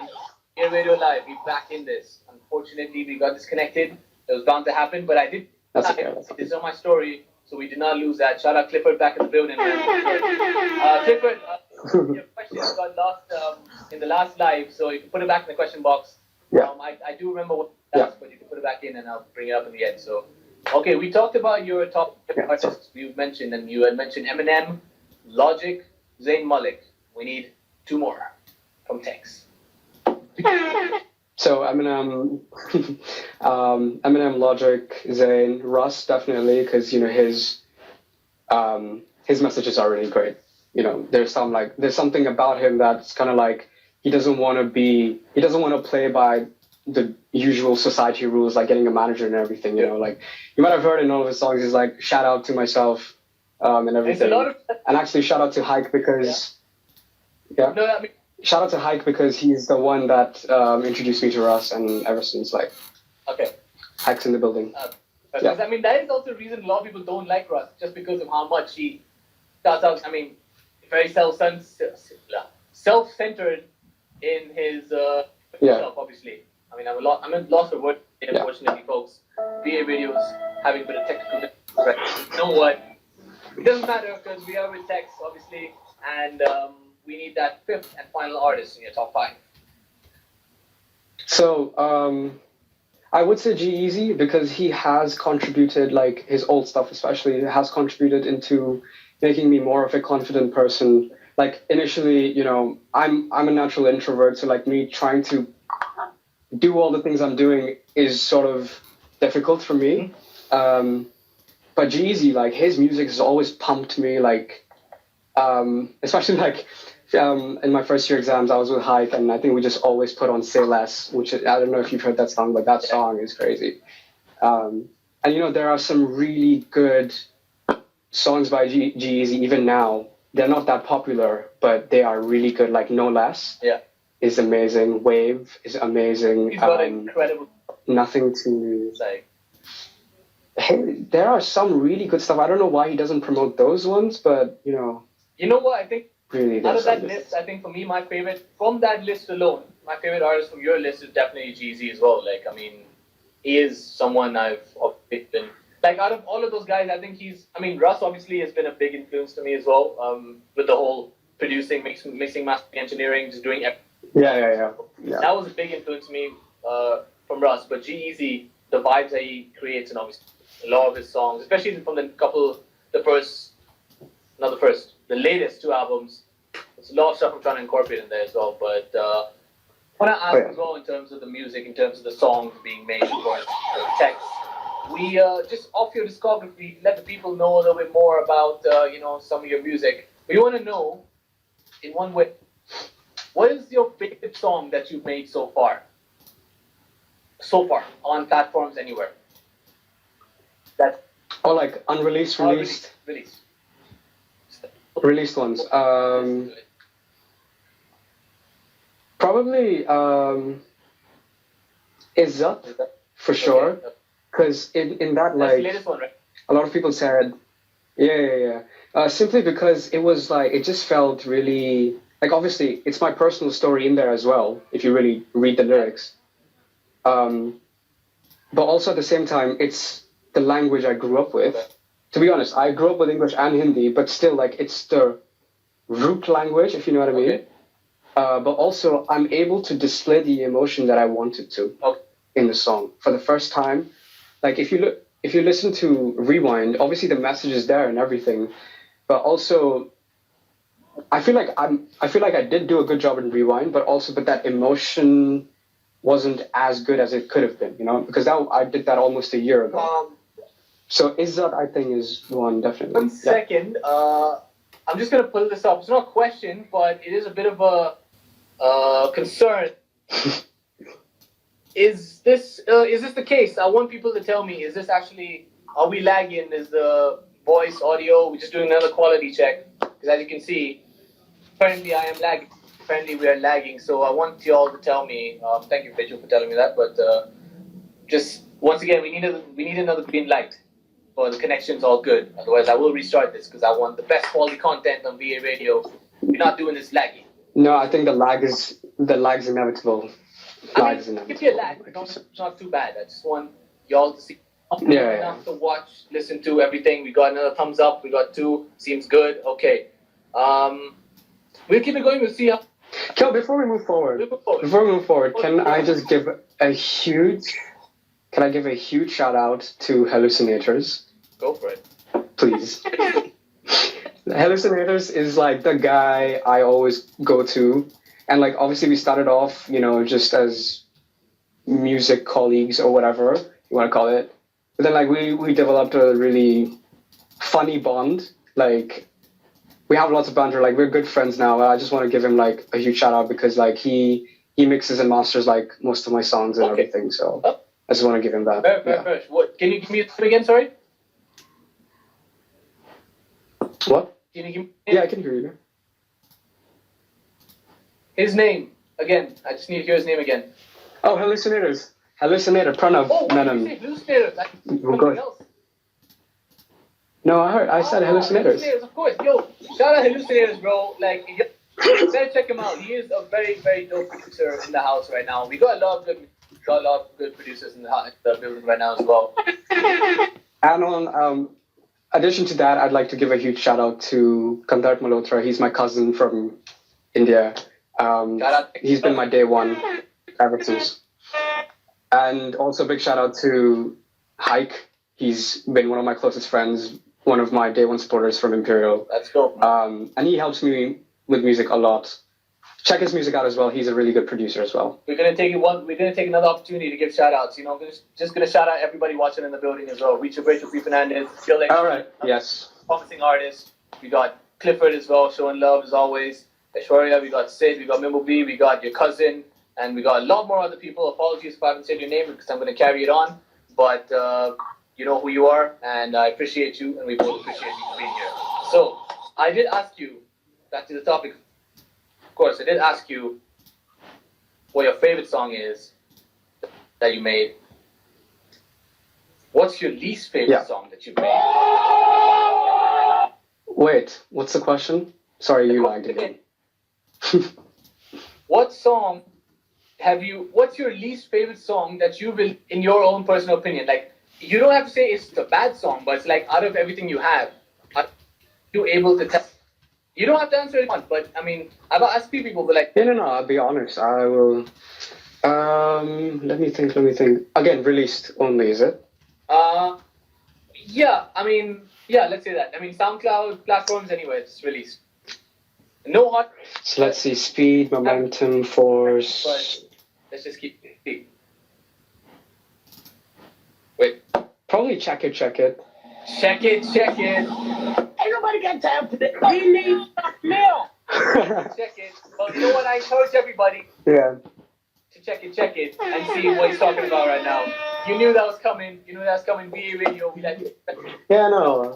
Here, Radio Live. We're back in this. Unfortunately, we got disconnected. It was bound to happen, but I did. That's okay. It's on my story. So we did not lose that. Shout out Clifford back in the building, man. Clifford, your question got lost in the last live, so you can put it back in the question box. Yeah. I do remember what that's, but you can put it back in and I'll bring it up in the end. So, okay, we talked about your top artists you've mentioned, and you had mentioned Eminem, Logic, Zayn Malik. We need 2 more from TEX. So Eminem, Logic, Zayn, Russ definitely, because his messages are really great. There's something about him that's kind of like he doesn't want to play by the usual society rules, like getting a manager and everything. You know, like you might have heard in all of his songs, he's like shout out to myself and everything. And actually, shout out to Hike because shout out to Hike because he's the one that introduced me to Russ, and ever since, like, Hike's in the building. I mean, that is also the reason a lot of people don't like Russ, just because of how much he starts out. I mean, very self-centered in his stuff, obviously. I mean, I'm lost for words, unfortunately, folks. VA Radio's having a bit of technical difficulties. You know what? It doesn't matter because we are with TEX, obviously, and we need that fifth and final artist in your top 5. So, I would say G-Eazy because he has contributed, like his old stuff especially, has contributed into making me more of a confident person. Like initially, you know, I'm a natural introvert, so like me trying to do all the things I'm doing is sort of difficult for me. But G-Eazy, like his music has always pumped me, like especially like in my first year exams, I was with Hike, and I think we just always put on Say Less, which I don't know if you've heard that song, but that song is crazy. And you know, there are some really good songs by G-Eazy even now. They're not that popular, but they are really good. Like No Less is amazing. Wave is amazing. He's got incredible. Nothing to say. Hey, there are some really good stuff. I don't know why he doesn't promote those ones, but you know. You know what? I think really out of that list, I think for me, my favorite from that list alone, my favorite artist from your list is definitely G-Eazy as well. Like, I mean, he is someone I've been. Like, out of all of those guys, I think Russ obviously has been a big influence to me as well, with the whole producing, mixing, mastering, engineering, just doing everything. Yeah. That was a big influence to me from Russ. But G-Eazy, the vibes that he creates, and obviously a lot of his songs, especially from the latest 2 albums, there's a lot of stuff I'm trying to incorporate in there as well. But I want to ask as well, in terms of the music, in terms of the songs being made for TEX, we just off your discography, let the people know a little bit more about some of your music. We want to know, in one way, what is your favorite song that you've made so far? So far, on platforms anywhere. Or like unreleased, released. Released ones. Probably Izzat, for sure. Because in that, like, the latest one, right? A lot of people said, simply because it was like, it just felt really, like, obviously, it's my personal story in there as well, if you really read the lyrics. But also at the same time, it's the language I grew up with. To be honest, I grew up with English and Hindi, but still, like, it's the root language, if you know what I mean. But also, I'm able to display the emotion that I wanted to in the song for the first time. Like, if you listen to Rewind, obviously the message is there and everything, but also, I feel like I did do a good job in Rewind, but that emotion wasn't as good as it could have been, you know, because I did that almost a year ago. So Izzat, I think, is one, definitely. 1 second. I'm just going to pull this up. It's not a question, but it is a bit of a concern. Is this the case? I want people to tell me, is this actually, are we lagging? Is the voice, audio, we're just doing another quality check? Because as you can see, apparently I am lagging. Apparently we are lagging. So I want you all to tell me, thank you, Pedro, for telling me that, but just, once again, we need another green light. For the connection's all good. Otherwise, I will restart this because I want the best quality content on VA Radio. We're not doing this laggy. No, I think the lag is inevitable. If you lag, it's not too bad. I just want y'all to see enough to watch, listen to everything. We got another thumbs up. We got 2. Seems good. Okay. We'll keep it going. We'll see how. Kel, before we move forward, can I just give a huge shout out to Hallucinators? Go for it. Please. Hallucinators is like the guy I always go to. And like, obviously we started off, you know, just as music colleagues or whatever you want to call it. But then like we developed a really funny bond. Like, we have lots of banter. Like, we're good friends now. I just want to give him like a huge shout out because like he he mixes and masters like most of my songs and Okay. everything. So Oh. I just want to give him that. Fair. What? Can you give me his name again? Sorry. What? Can you give me Yeah, I can hear you. his name again? I just need to hear his name again. Oh, Hallucinator, Pranav Menon. Did you say hallucinators? Like something else. No, I said hallucinators. Hallucinators, of course. Yo, shout out hallucinators, bro. Like, you gotta check him out. He is a very, very dope producer in the house right now. We got a lot of good producers in the building right now as well. And on addition to that, I'd like to give a huge shout out to Malhotra. He's my cousin from India. He's been my day one ever since. And also big shout out to Hike. He's been one of my closest friends, one of my day one supporters from Imperial. That's dope. And he helps me with music a lot. Check his music out as well. He's a really good producer as well. We're gonna take another opportunity to give shout outs. You know, just gonna shout out everybody watching in the building as well. Rachel P. Fernandez, Gil X, all right. Yes. Promising artist. We got Clifford as well, showing love as always. Aishwarya, we got Sid, we got Mimble B, we got your cousin, and we got a lot more other people. Apologies if I haven't said your name because I'm gonna carry it on. But you know who you are, and I appreciate you, and we both appreciate you for being here. So I did ask you, back to the topic. Of course, I did ask you what your favorite song is that you made. What's your least favorite song that you've made? Wait, what's the question? Sorry, you lagged again. What's your least favorite song that you've been, in your own personal opinion? Like, you don't have to say it's a bad song, but it's like out of everything you have, are you able to tell? You don't have to answer it once, but I mean, I've asked people, but like... No, I'll be honest. I will... Let me think. Again, released only, is it? Yeah, I mean, yeah, let's say that. I mean, SoundCloud platforms anyway, it's released. No hot... So let's see, speed, momentum, force... But let's just keep... Wait. Probably check it. Check it. Ain't nobody got time for that. We need milk. Check it. Well, you know what? I encourage everybody to check it, and see what he's talking about right now. You knew that was coming. BA Radio. We like it. Yeah, no.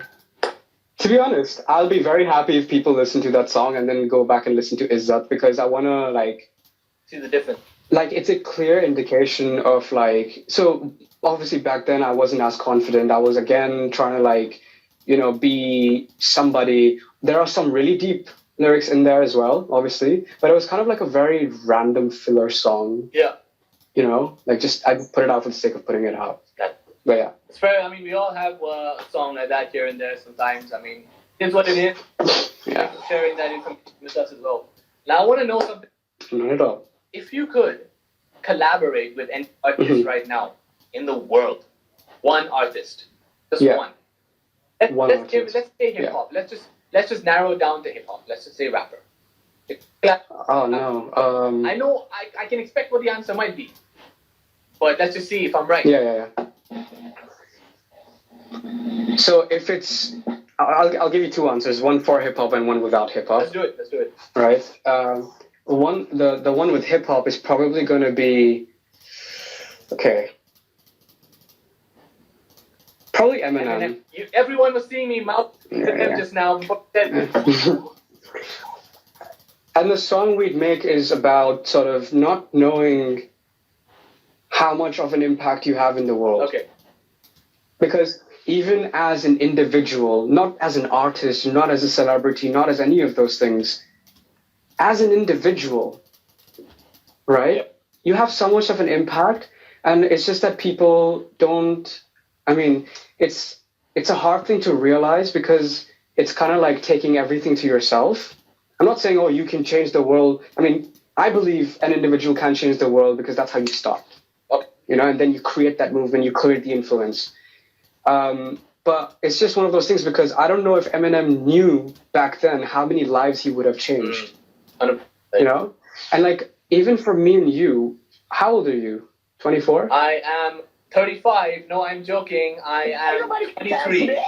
To be honest, I'll be very happy if people listen to that song and then go back and listen to Izzat because I want to, like... See the difference. Like, it's a clear indication of, like... So, obviously, back then, I wasn't as confident. I was, again, trying to, like, you know, be somebody. There are some really deep lyrics in there as well, obviously. But it was kind of like a very random filler song. Yeah. You know? Like, just, I put it out for the sake of putting it out. But, yeah. It's fair. I mean, we all have a song like that here and there sometimes. I mean, it's what it is. Yeah. Thanks for sharing that information with us as well. Now, I want to know something. Not at all. If you could collaborate with any artist right now in the world, one artist, just one. Let's say hip hop. Yeah. Let's just narrow it down to hip hop. Let's just say rapper. Oh no. I know I can expect what the answer might be, but let's just see if I'm right. Yeah. So if it's, I'll give you two answers: one for hip hop and one without hip hop. Let's do it. Right. The one with hip hop is probably going to be, okay. Probably Eminem. Everyone was seeing me mouth him just now. And the song we'd make is about sort of not knowing how much of an impact you have in the world. Okay. Because even as an individual, not as an artist, not as a celebrity, not as any of those things, as an individual, right? Yep. You have so much of an impact, and it's just that people don't. I mean, it's a hard thing to realize because it's kind of like taking everything to yourself. I'm not saying, oh, you can change the world. I mean, I believe an individual can change the world because that's how you start. Okay. You know, and then you create that movement, you create the influence. But it's just one of those things because I don't know if Eminem knew back then how many lives he would have changed. You know? And like, even for me and you, how old are you? 24? I am 35. No, I'm joking. I am 23.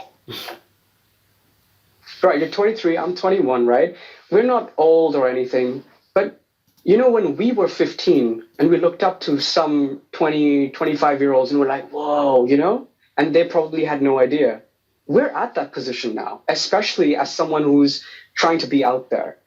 Right, you're 23, I'm 21, right? We're not old or anything, but when we were 15 and we looked up to some 20, 25-year-olds and we're like, whoa, and they probably had no idea. We're at that position now, especially as someone who's trying to be out there,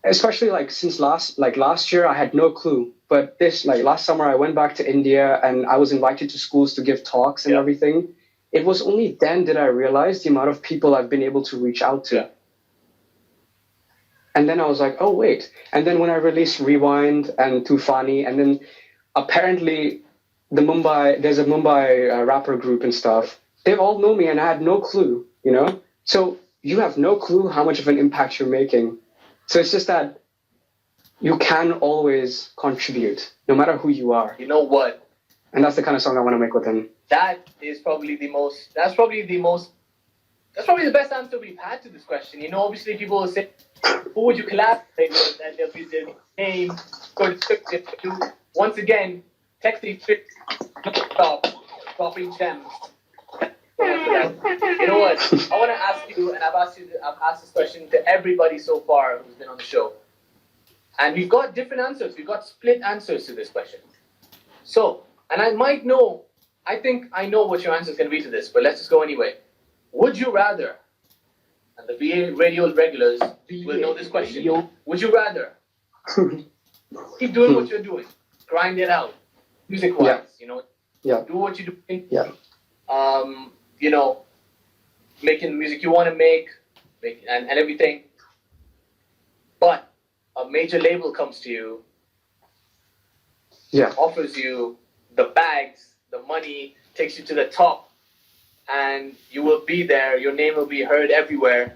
especially like since last year, I had no clue. But last summer, I went back to India and I was invited to schools to give talks and everything. It was only then that I realized the amount of people I've been able to reach out to. Yeah. And then I was like, oh, wait. And then when I released Rewind and Tufani, and then apparently there's a Mumbai rapper group and stuff. They all know me and I had no clue, So you have no clue how much of an impact you're making. So it's just that you can always contribute, no matter who you are. You know what? And that's the kind of song I want to make with him. That's probably the best answer we've had to this question. Obviously people will say, who would you collaborate with? And there'll be the name, so descriptive. Once again, text the dropping gems. You know what? I want to ask you, and I've asked this question to everybody so far who's been on the show. And we've got different answers. We've got split answers to this question. So, and I think I know what your answer is going to be to this, but let's just go anyway. Would you rather, and the VA radio regulars will know this question, would you rather keep doing what you're doing, grind it out, music-wise, do what you're doing, making the music you want to make and everything, but a major label comes to you, offers you the bags, the money, takes you to the top, and you will be there, your name will be heard everywhere,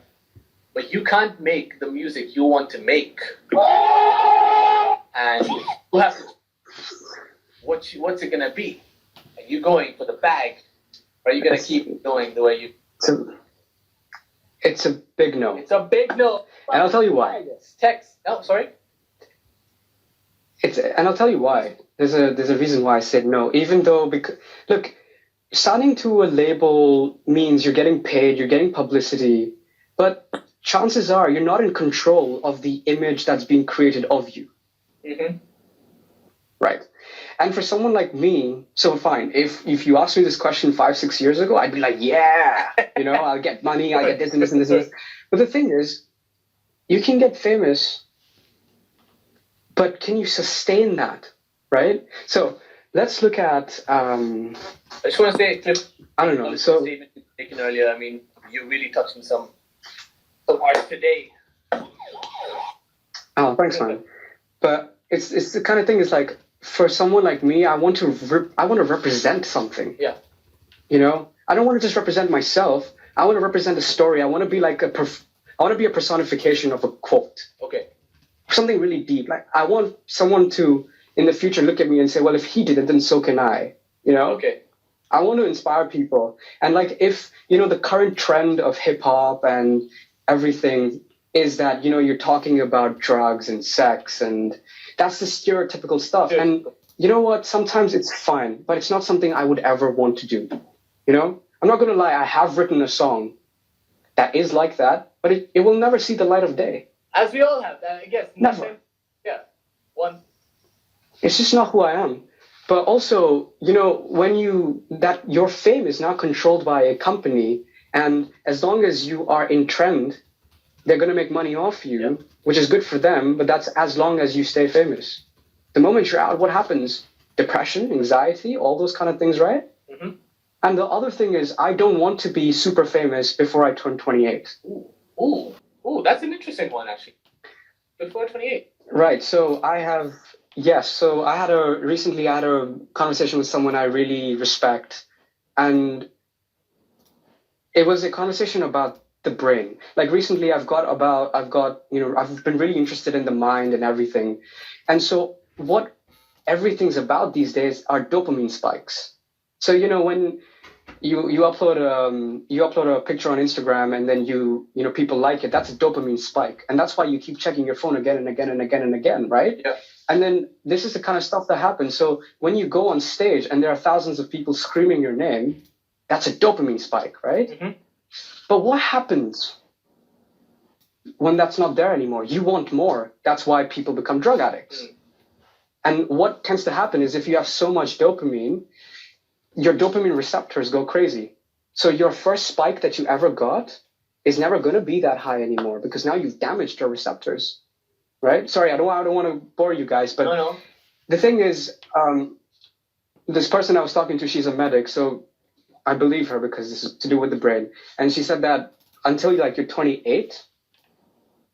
but you can't make the music you want to make. And you have to, what's it going to be? Are you going for the bag? Or are you going to keep going the way you... It's a big no. It's a big no. And I'll tell you why. Text. Oh, sorry? And I'll tell you why. There's a reason why I said no. Even though, look, signing to a label means you're getting paid, you're getting publicity, but chances are you're not in control of the image that's being created of you. Mm-hmm. Right. And for someone like me, so fine, if you asked me this question 5-6 years ago, I'd be like, yeah, I'll get money, I'll get this and this and this and this. But the thing is, you can get famous, but can you sustain that, right? So let's look at... I just want to say, Cliff, I don't know. So statement you taken earlier, I mean, you really touched on some art today. Oh, thanks, man. But it's the kind of thing, it's like, for someone like me, I want to represent something. Yeah. I don't want to just represent myself. I want to represent a story. I want to be like I want to be a personification of a quote. Okay. Something really deep. Like I want someone to in the future look at me and say, well, if he did it, then so can I. Okay. I want to inspire people. And like if, the current trend of hip hop and everything is that, you're talking about drugs and sex and that's the stereotypical stuff. Yeah. And you know what? Sometimes it's fine, but it's not something I would ever want to do. I'm not going to lie. I have written a song that is like that, but it will never see the light of day. As we all have, I guess. Never. Yeah. One. It's just not who I am. But also, when your fame is now controlled by a company, and as long as you are in trend, they're going to make money off you, which is good for them, but that's as long as you stay famous. The moment you're out, what happens? Depression, anxiety, all those kind of things, right? Mm-hmm. And the other thing is, I don't want to be super famous before I turn 28. Ooh, that's an interesting one, actually. Before 28. Right, so recently I had a conversation with someone I really respect, and it was a conversation about the brain. Like recently I've been really interested in the mind and everything. And so what everything's about these days are dopamine spikes. So, when you upload a picture on Instagram and then people like it, that's a dopamine spike. And that's why you keep checking your phone again and again and again and again, right? Yeah. And then this is the kind of stuff that happens. So when you go on stage and there are thousands of people screaming your name, that's a dopamine spike, right? Mm-hmm. But what happens when that's not there anymore, you want more. That's why people become drug addicts. And what tends to happen is if you have so much dopamine, your dopamine receptors go crazy. So your first spike that you ever got is never going to be that high anymore because now you've damaged your receptors, right? Sorry, I don't want to bore you guys, but No. the thing is, this person I was talking to, she's a medic, so I believe her because this is to do with the brain. And she said that until you're 28,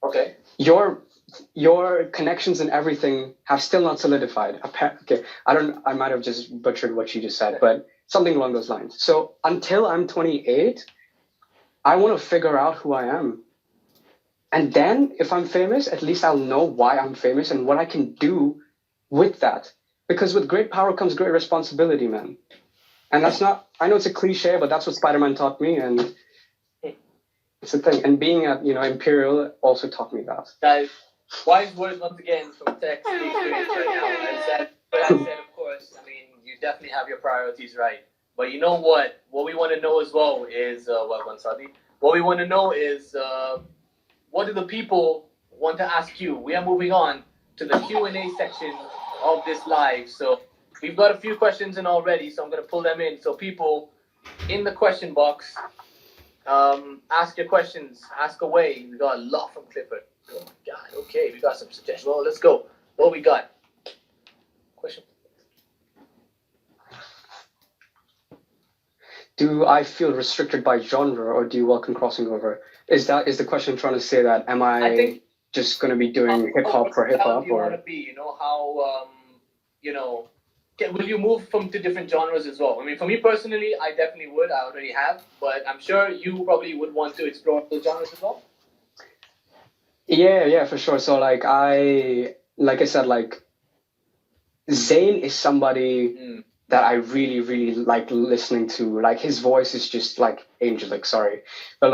Okay. your connections and everything have still not solidified. Okay, I might have just butchered what she just said, but something along those lines. So until I'm 28, I want to figure out who I am. And then if I'm famous, at least I'll know why I'm famous and what I can do with that. Because with great power comes great responsibility, man. And that's not, I know it's a cliche, but that's what Spider-Man taught me. And it's a thing. And being at, Imperial also taught me that. Guys, wise words once again from Tex, the experience right now. But I said, of course, I mean, you definitely have your priorities right. But you know what? What we want to know as well is, what we want to know is, what do the people want to ask you? We are moving on to the Q&A section of this live. So we've got a few questions in already, so I'm going to pull them in. So people, in the question box, ask your questions, ask away. We got a lot from Clifford. Oh my God, okay, we got some suggestions. Well, let's go. What we got? Question. Do I feel restricted by genre or do you welcome crossing over? Is the question trying to say that am I just going to be doing hip hop for hip hop, you or want to be? How will you move to different genres as well? I mean, for me personally, I definitely would. I already have, but I'm sure you probably would want to explore those genres as well. Yeah, for sure. So like I said, Zayn is somebody that I really, really like listening to. Like his voice is just angelic, sorry. But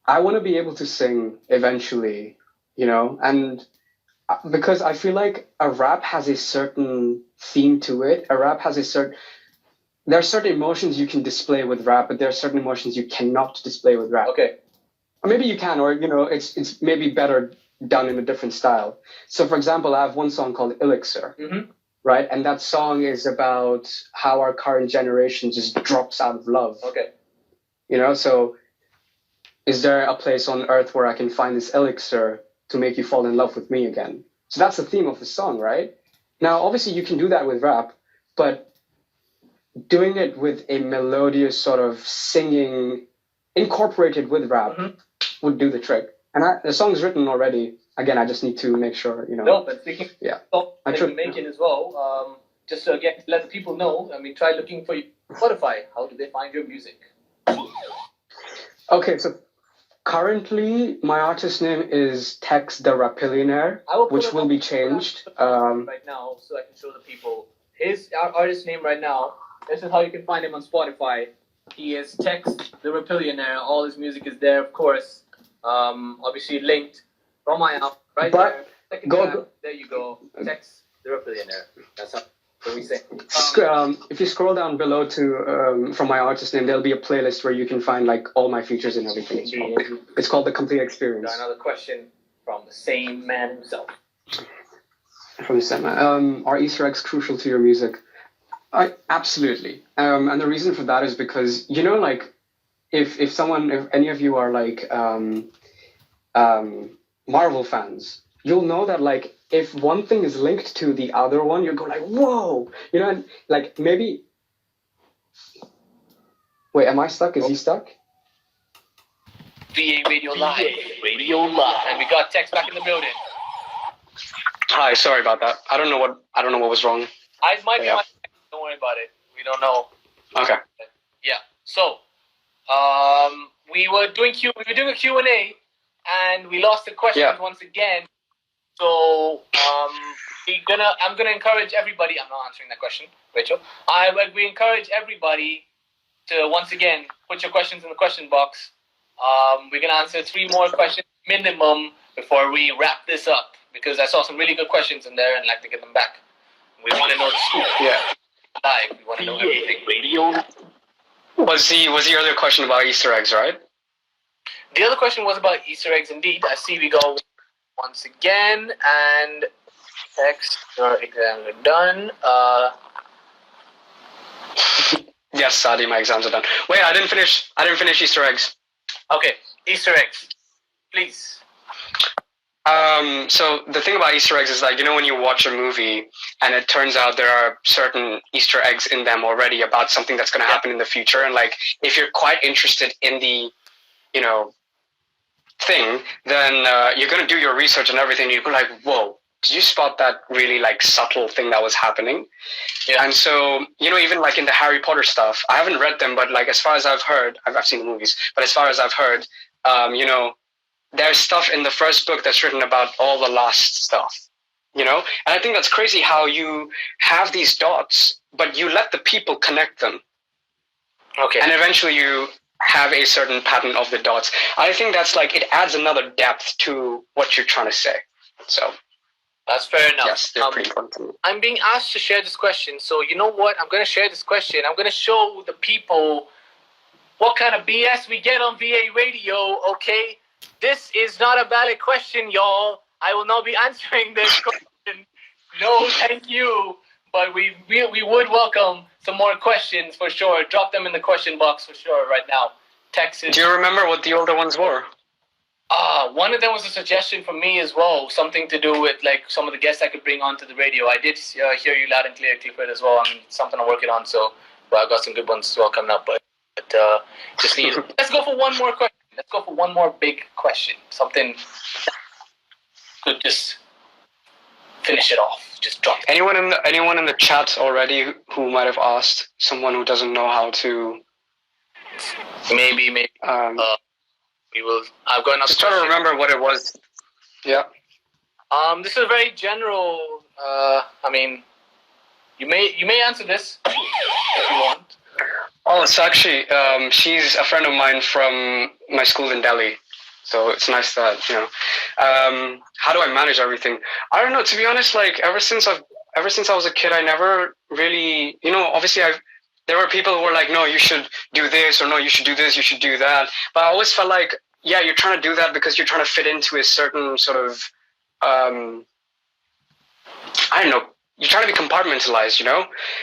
I want to be able to sing eventually, and because I feel like a rap has a certain theme to it. There are certain emotions you can display with rap, but there are certain emotions you cannot display with rap. Okay. Or maybe you can, or it's maybe better done in a different style. So for example, I have one song called Elixir. Mm-hmm. Right? And that song is about how our current generation just drops out of love. Okay. So is there a place on earth where I can find this elixir to make you fall in love with me again? So that's the theme of the song, right? Now, obviously you can do that with rap, but doing it with a melodious sort of singing incorporated with rap would do the trick. And the song's written already. Again, I just need to make sure, No, but speaking of making as well, just to let the people know, I mean, try looking for Spotify. How do they find your music? Okay, so currently my artist name is TEX the Rapillionaire, which will be changed. Right now, so I can show the people his artist name right now. This is how you can find him on Spotify. He is TEX the Rapillionaire. All his music is there, of course. Obviously linked from my album right there. Second tab, there you go. TEX the Rapillionaire. That's how we say. If you scroll down below to from my artist name, there'll be a playlist where you can find all my features and everything. It's called The Complete Experience. Got another question from the same man himself. From the same man. Are Easter eggs crucial to your music? Absolutely. And the reason for that is because if any of you are Marvel fans, you'll know that if one thing is linked to the other one, you're going whoa, and maybe. Wait, am I stuck? Is he stuck? VA Radio Live, and we got Tex back in the building. Hi, sorry about that. I don't know what was wrong. I might be. Don't worry about it. We don't know. Okay. Yeah. So, we were doing a Q&A, and we lost the questions once again. So, I'm gonna encourage everybody. I'm not answering that question, Rachel. We encourage everybody to once again put your questions in the question box. We're gonna answer 3 more questions minimum before we wrap this up because I saw some really good questions in there and I'd like to get them back. We want to know the scoop. Yeah. Live. We want to know everything. Radio. Was the earlier question about Easter eggs, right? the other question was about Easter eggs. Indeed, I see we go once again, and text your exams are done. Yes, Sadi, my exams are done. Wait, I didn't finish Easter eggs. Okay, Easter eggs, please. So the thing about Easter eggs is like, when you watch a movie and it turns out there are certain Easter eggs in them already about something that's going to happen in the future. And like, if you're quite interested in the, thing, then you're going to do your research and everything. You're like, whoa, did you spot that really like subtle thing that was happening? Yeah. And so, even like in the Harry Potter stuff, I haven't read them, but like as far as I've heard, I've seen the movies, but as far as I've heard, there's stuff in the first book that's written about all the lost stuff, And I think that's crazy how you have these dots, but you let the people connect them. Okay. And eventually you have a certain pattern of the dots. I think that's like, it adds another depth to what you're trying to say. So that's fair enough. Yes, they're pretty fun to me. I'm being asked to share this question. So you know what? I'm going to share this question. I'm going to show the people what kind of BS we get on VA radio, okay? This is not a valid question, y'all. I will not be answering this question. No, thank you. But we would welcome some more questions for sure. Drop them in the question box for sure right now. Texas. Do you remember what the older ones were? One of them was a suggestion from me as well. Something to do with like some of the guests I could bring onto the radio. I did hear you loud and clear, Clifford, as well. Something I'm working on. So I've got some good ones as well coming up. But just need. Let's go for one more question. Let's go for one more big question. Something could just finish it off. Just drop it. Anyone in the chat already who might have asked? Someone who doesn't know how to. Maybe. We will. I've got another. Just try to remember what it was. Yeah. This is a very general. You may answer this if you want. Oh, it's actually she's a friend of mine from my school in Delhi. So it's nice that, how do I manage everything? I don't know, to be honest, like ever since I was a kid, I never really, obviously there were people who were like, no, you should do this, or no, you should do this, you should do that. But I always felt like, yeah, you're trying to do that because you're trying to fit into a certain sort of, I don't know, you're trying to be compartmentalized,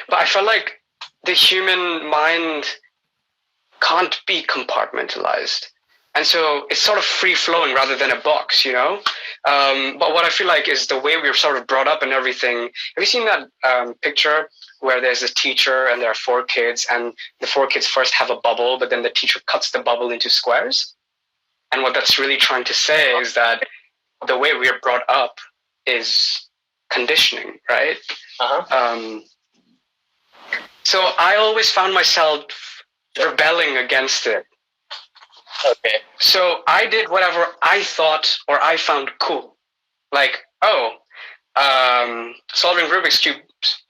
But I felt like the human mind can't be compartmentalized. And so it's sort of free-flowing rather than a box, But what I feel like is the way we were sort of brought up and everything. Have you seen that picture where there's a teacher and there are 4 kids, and the 4 kids first have a bubble, but then the teacher cuts the bubble into squares? And what that's really trying to say is that the way we are brought up is conditioning, right? Uh-huh. So I always found myself rebelling against it. Okay. So I did whatever I thought or I found cool. Like, solving Rubik's Cube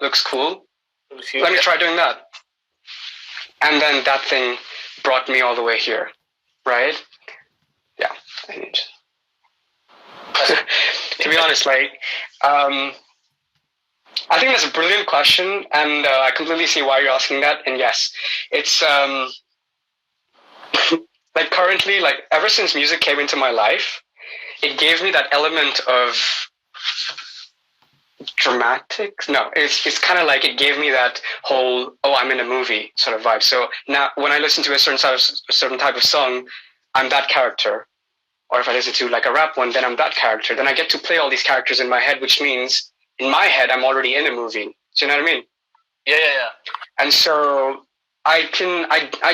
looks cool. Let me try doing that. And then that thing brought me all the way here, right? Yeah, I need to be honest, like, I think that's a brilliant question, and I completely see why you're asking that. And yes, it's like currently, like ever since music came into my life, it gave me that element of dramatic. No, it's kind of like it gave me that whole I'm in a movie sort of vibe. So now when I listen to a certain type of song, I'm that character. Or if I listen to like a rap one, then I'm that character. Then I get to play all these characters in my head, which means in my head I'm already in a movie. Do you know what I mean? Yeah. And so I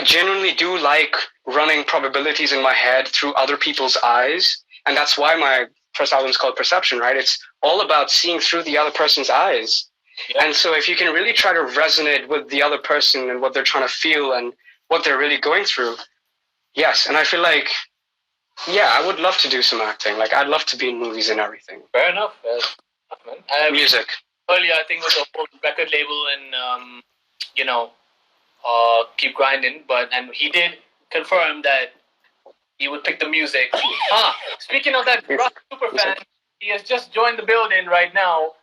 genuinely do like running probabilities in my head through other people's eyes. And that's why my first album is called Perception, right? It's all about seeing through the other person's eyes. Yeah. And so if you can really try to resonate with the other person and what they're trying to feel and what they're really going through, yes. And I feel like, yeah, I would love to do some acting. Like, I'd love to be in movies and everything. Fair enough. Music. Earlier, I think it was a whole record label and, Keep Grinding. And he did confirm that he would pick the music. Speaking of that rock superfan, he has just joined the building right now.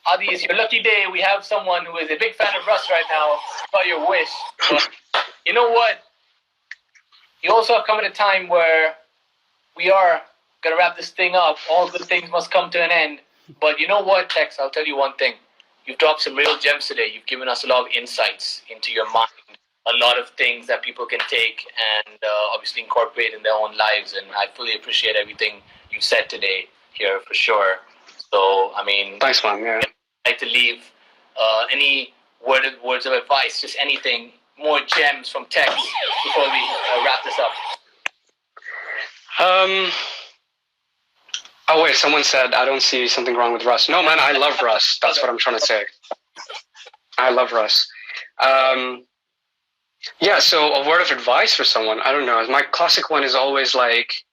Adi, it's your lucky day. We have someone who is a big fan of Russ right now. By your wish. But you know what? you also have come at a time where we are going to wrap this thing up. All good things must come to an end. But you know what, Tex? I'll tell you one thing. You've dropped some real gems today. You've given us a lot of insights into your mind, a lot of things that people can take and obviously incorporate in their own lives. And I fully appreciate everything you said today here for sure. So, I mean, Thanks, man. Yeah. I'd like to leave any words of advice, just anything, more gems from Tex before we wrap this up. Oh wait, someone said I don't see something wrong with Russ. No, man, I love Russ. That's what I'm trying to say. I love Russ. Yeah, so a word of advice for someone, I don't know. My classic one is always like,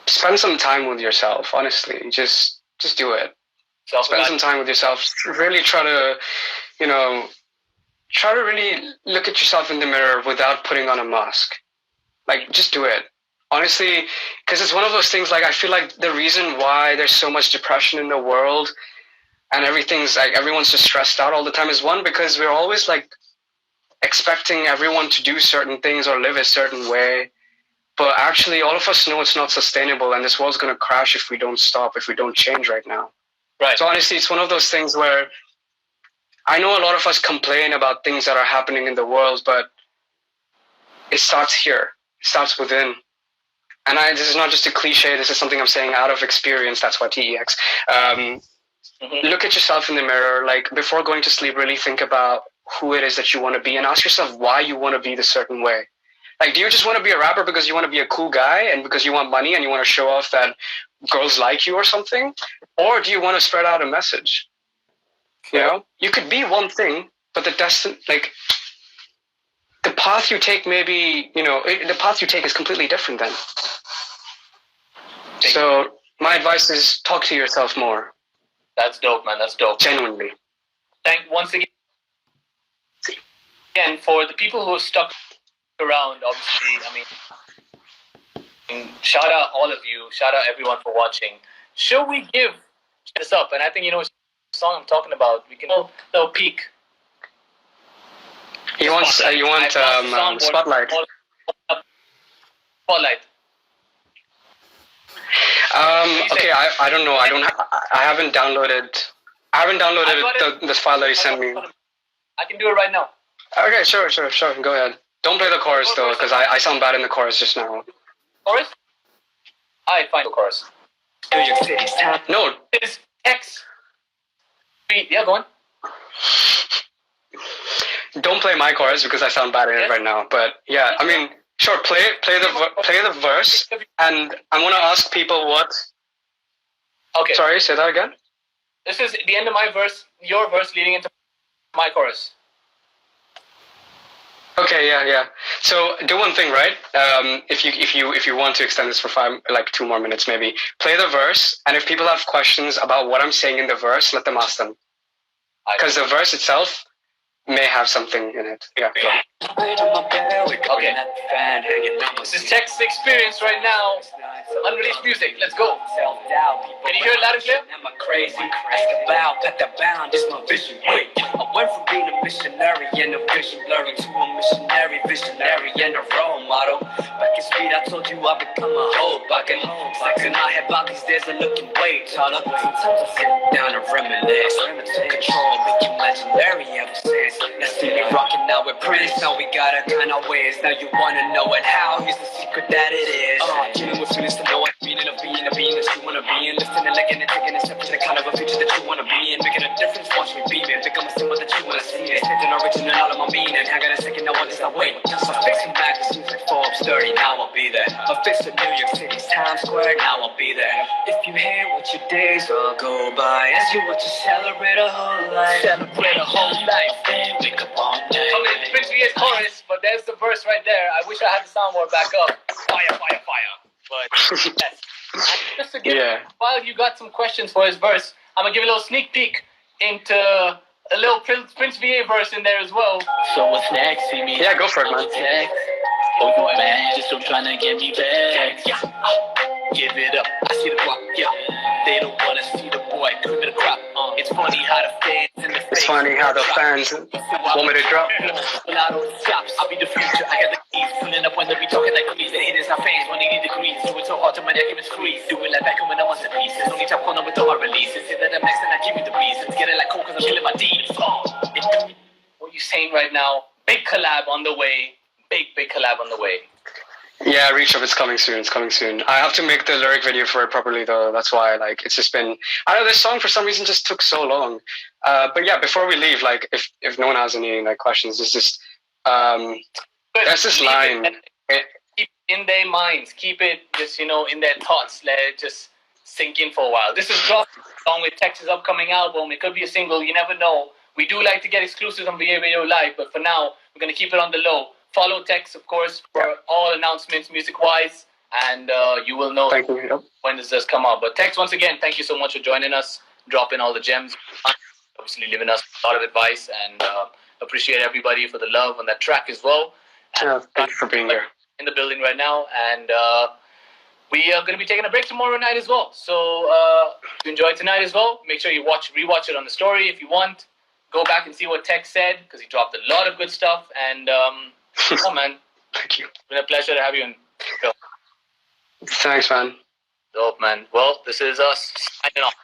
spend some time with yourself, honestly. Just do it. Spend some time with yourself. Really try to really look at yourself in the mirror without putting on a mask. Like, just do it. Honestly, because it's one of those things, like, I feel like the reason why there's so much depression in the world and everything's like, everyone's just stressed out all the time is one, because we're always like expecting everyone to do certain things or live a certain way. But actually, all of us know it's not sustainable, and this world's going to crash if we don't stop, if we don't change right now. Right. So honestly, it's one of those things where I know a lot of us complain about things that are happening in the world, but it starts here. It starts within. And this is not just a cliche. This is something I'm saying out of experience. That's why TEX. Look at yourself in the mirror. Like, before going to sleep, really think about who it is that you want to be, and ask yourself why you want to be the certain way. Like, do you just want to be a rapper because you want to be a cool guy and because you want money and you want to show off that girls like you or something? Or do you want to spread out a message? You know, you could be one thing, but the path you take the path you take is completely different then. So my advice is talk to yourself more. That's dope, man. That's dope. Genuinely. Once again, for the people who are stuck around, obviously, I mean, shout out all of you. Shout out everyone for watching. Should we give this up? And I think you know which song I'm talking about. We can little peek. You want Spotlight? Spotlight. Okay, I don't know. I haven't downloaded the file that you sent me. I can do it right now. Okay, sure. Go ahead. Don't play the chorus though, because I sound bad in the chorus just now. Chorus? Alright, fine. The chorus. No. It's X. Yeah, go on. Don't play my chorus because I sound bad in it right now. But yeah, I mean, sure. Play the verse, and I want to ask people what. Okay. Sorry, say that again. This is the end of my verse. Your verse leading into my chorus. Okay, yeah. So do one thing, right? If you want to extend this for 2 more minutes, maybe play the verse, and if people have questions about what I'm saying in the verse, let them ask them, because the verse itself may have something in it. Yeah. Okay. This is Tex Experience right now. Unreleased music. Let's go. Can you hear it loud and clear? Am I crazy? Ask about, let that bound, it's my vision. Wait, I went from being a missionary and a vision blurry to a visionary and a role model. Back in speed, I told you I become a hope. I can sex in my head about these days and looking way taller. Sometimes I sit down and reminisce. Took control, make you legendary ever since. Now see me rocking now with Prince. Now we got our kind of ways. Now you wanna know it how? Here's the secret that it is. Dealing with feelings to know what meaning of being that you wanna be in. Lifting and legging and taking a step to the kind of a future that you wanna be in. Making a difference, watch me beaming. Become a symbol that you wanna see. It's an original all of my meaning. Hang on a second, now what is that wait? My face in magazines like Forbes 30, now I'll be there. My face in New York City's Times Square, now I'll be there. If you hear what your days will go by, as you want to celebrate a whole life. Celebrate a whole life, then wake up all night. Coming in Prince VA's chorus, but there's the verse right there. I wish I had the soundboard back up. Fire. But yes. Just to give, while you got some questions for his verse, I'm gonna give a little sneak peek into a little Prince VA verse in there as well. So what's next? See me? Yeah, go for it, man. Oh, you mad? Just don't tryna get me back. Yeah. Give it up. I see the block. Yeah. They don't wanna see the boy cream of the crop. It's funny how the fans and the It's funny how the fans want me to drop. When I don't stop, I'll be the future. I got the keys, filling up When they be talking like police, the haters are fans 180 degrees. Do it so hard to my neck, it's freeze. Do it like back when I want to pieces. Only top corner with all my releases. Say that I'm next and I give you the reasons. Get it like coke cause I'm killing my demons. What are you saying right now? Big collab on the way. Big collab on the way. Yeah, Reach Up, it's coming soon. It's coming soon. I have to make the lyric video for it properly, though. That's why, like, it's just been. I don't know, this song for some reason just took so long. But yeah, before we leave, like, if no one has any like questions, there's just there's this line. Keep it in their minds. Keep it just in their thoughts. Let it just sink in for a while. This is dropped along with Tex's upcoming album. It could be a single. You never know. We do like to get exclusives on VA Radio Live, but for now, we're gonna keep it on the low. Follow Tex, of course, for all announcements music-wise, and you will know when this does come out. But Tex, once again, thank you so much for joining us, dropping all the gems, obviously giving us a lot of advice, and appreciate everybody for the love on that track as well. And thank you for being here. In the building right now, and we are going to be taking a break tomorrow night as well. So if you enjoyed tonight as well, make sure you rewatch it on the story if you want. Go back and see what Tex said, because he dropped a lot of good stuff, and oh man, thank you. It's been a pleasure to have you in. Thanks, man. Dope, man. Well, this is us signing off.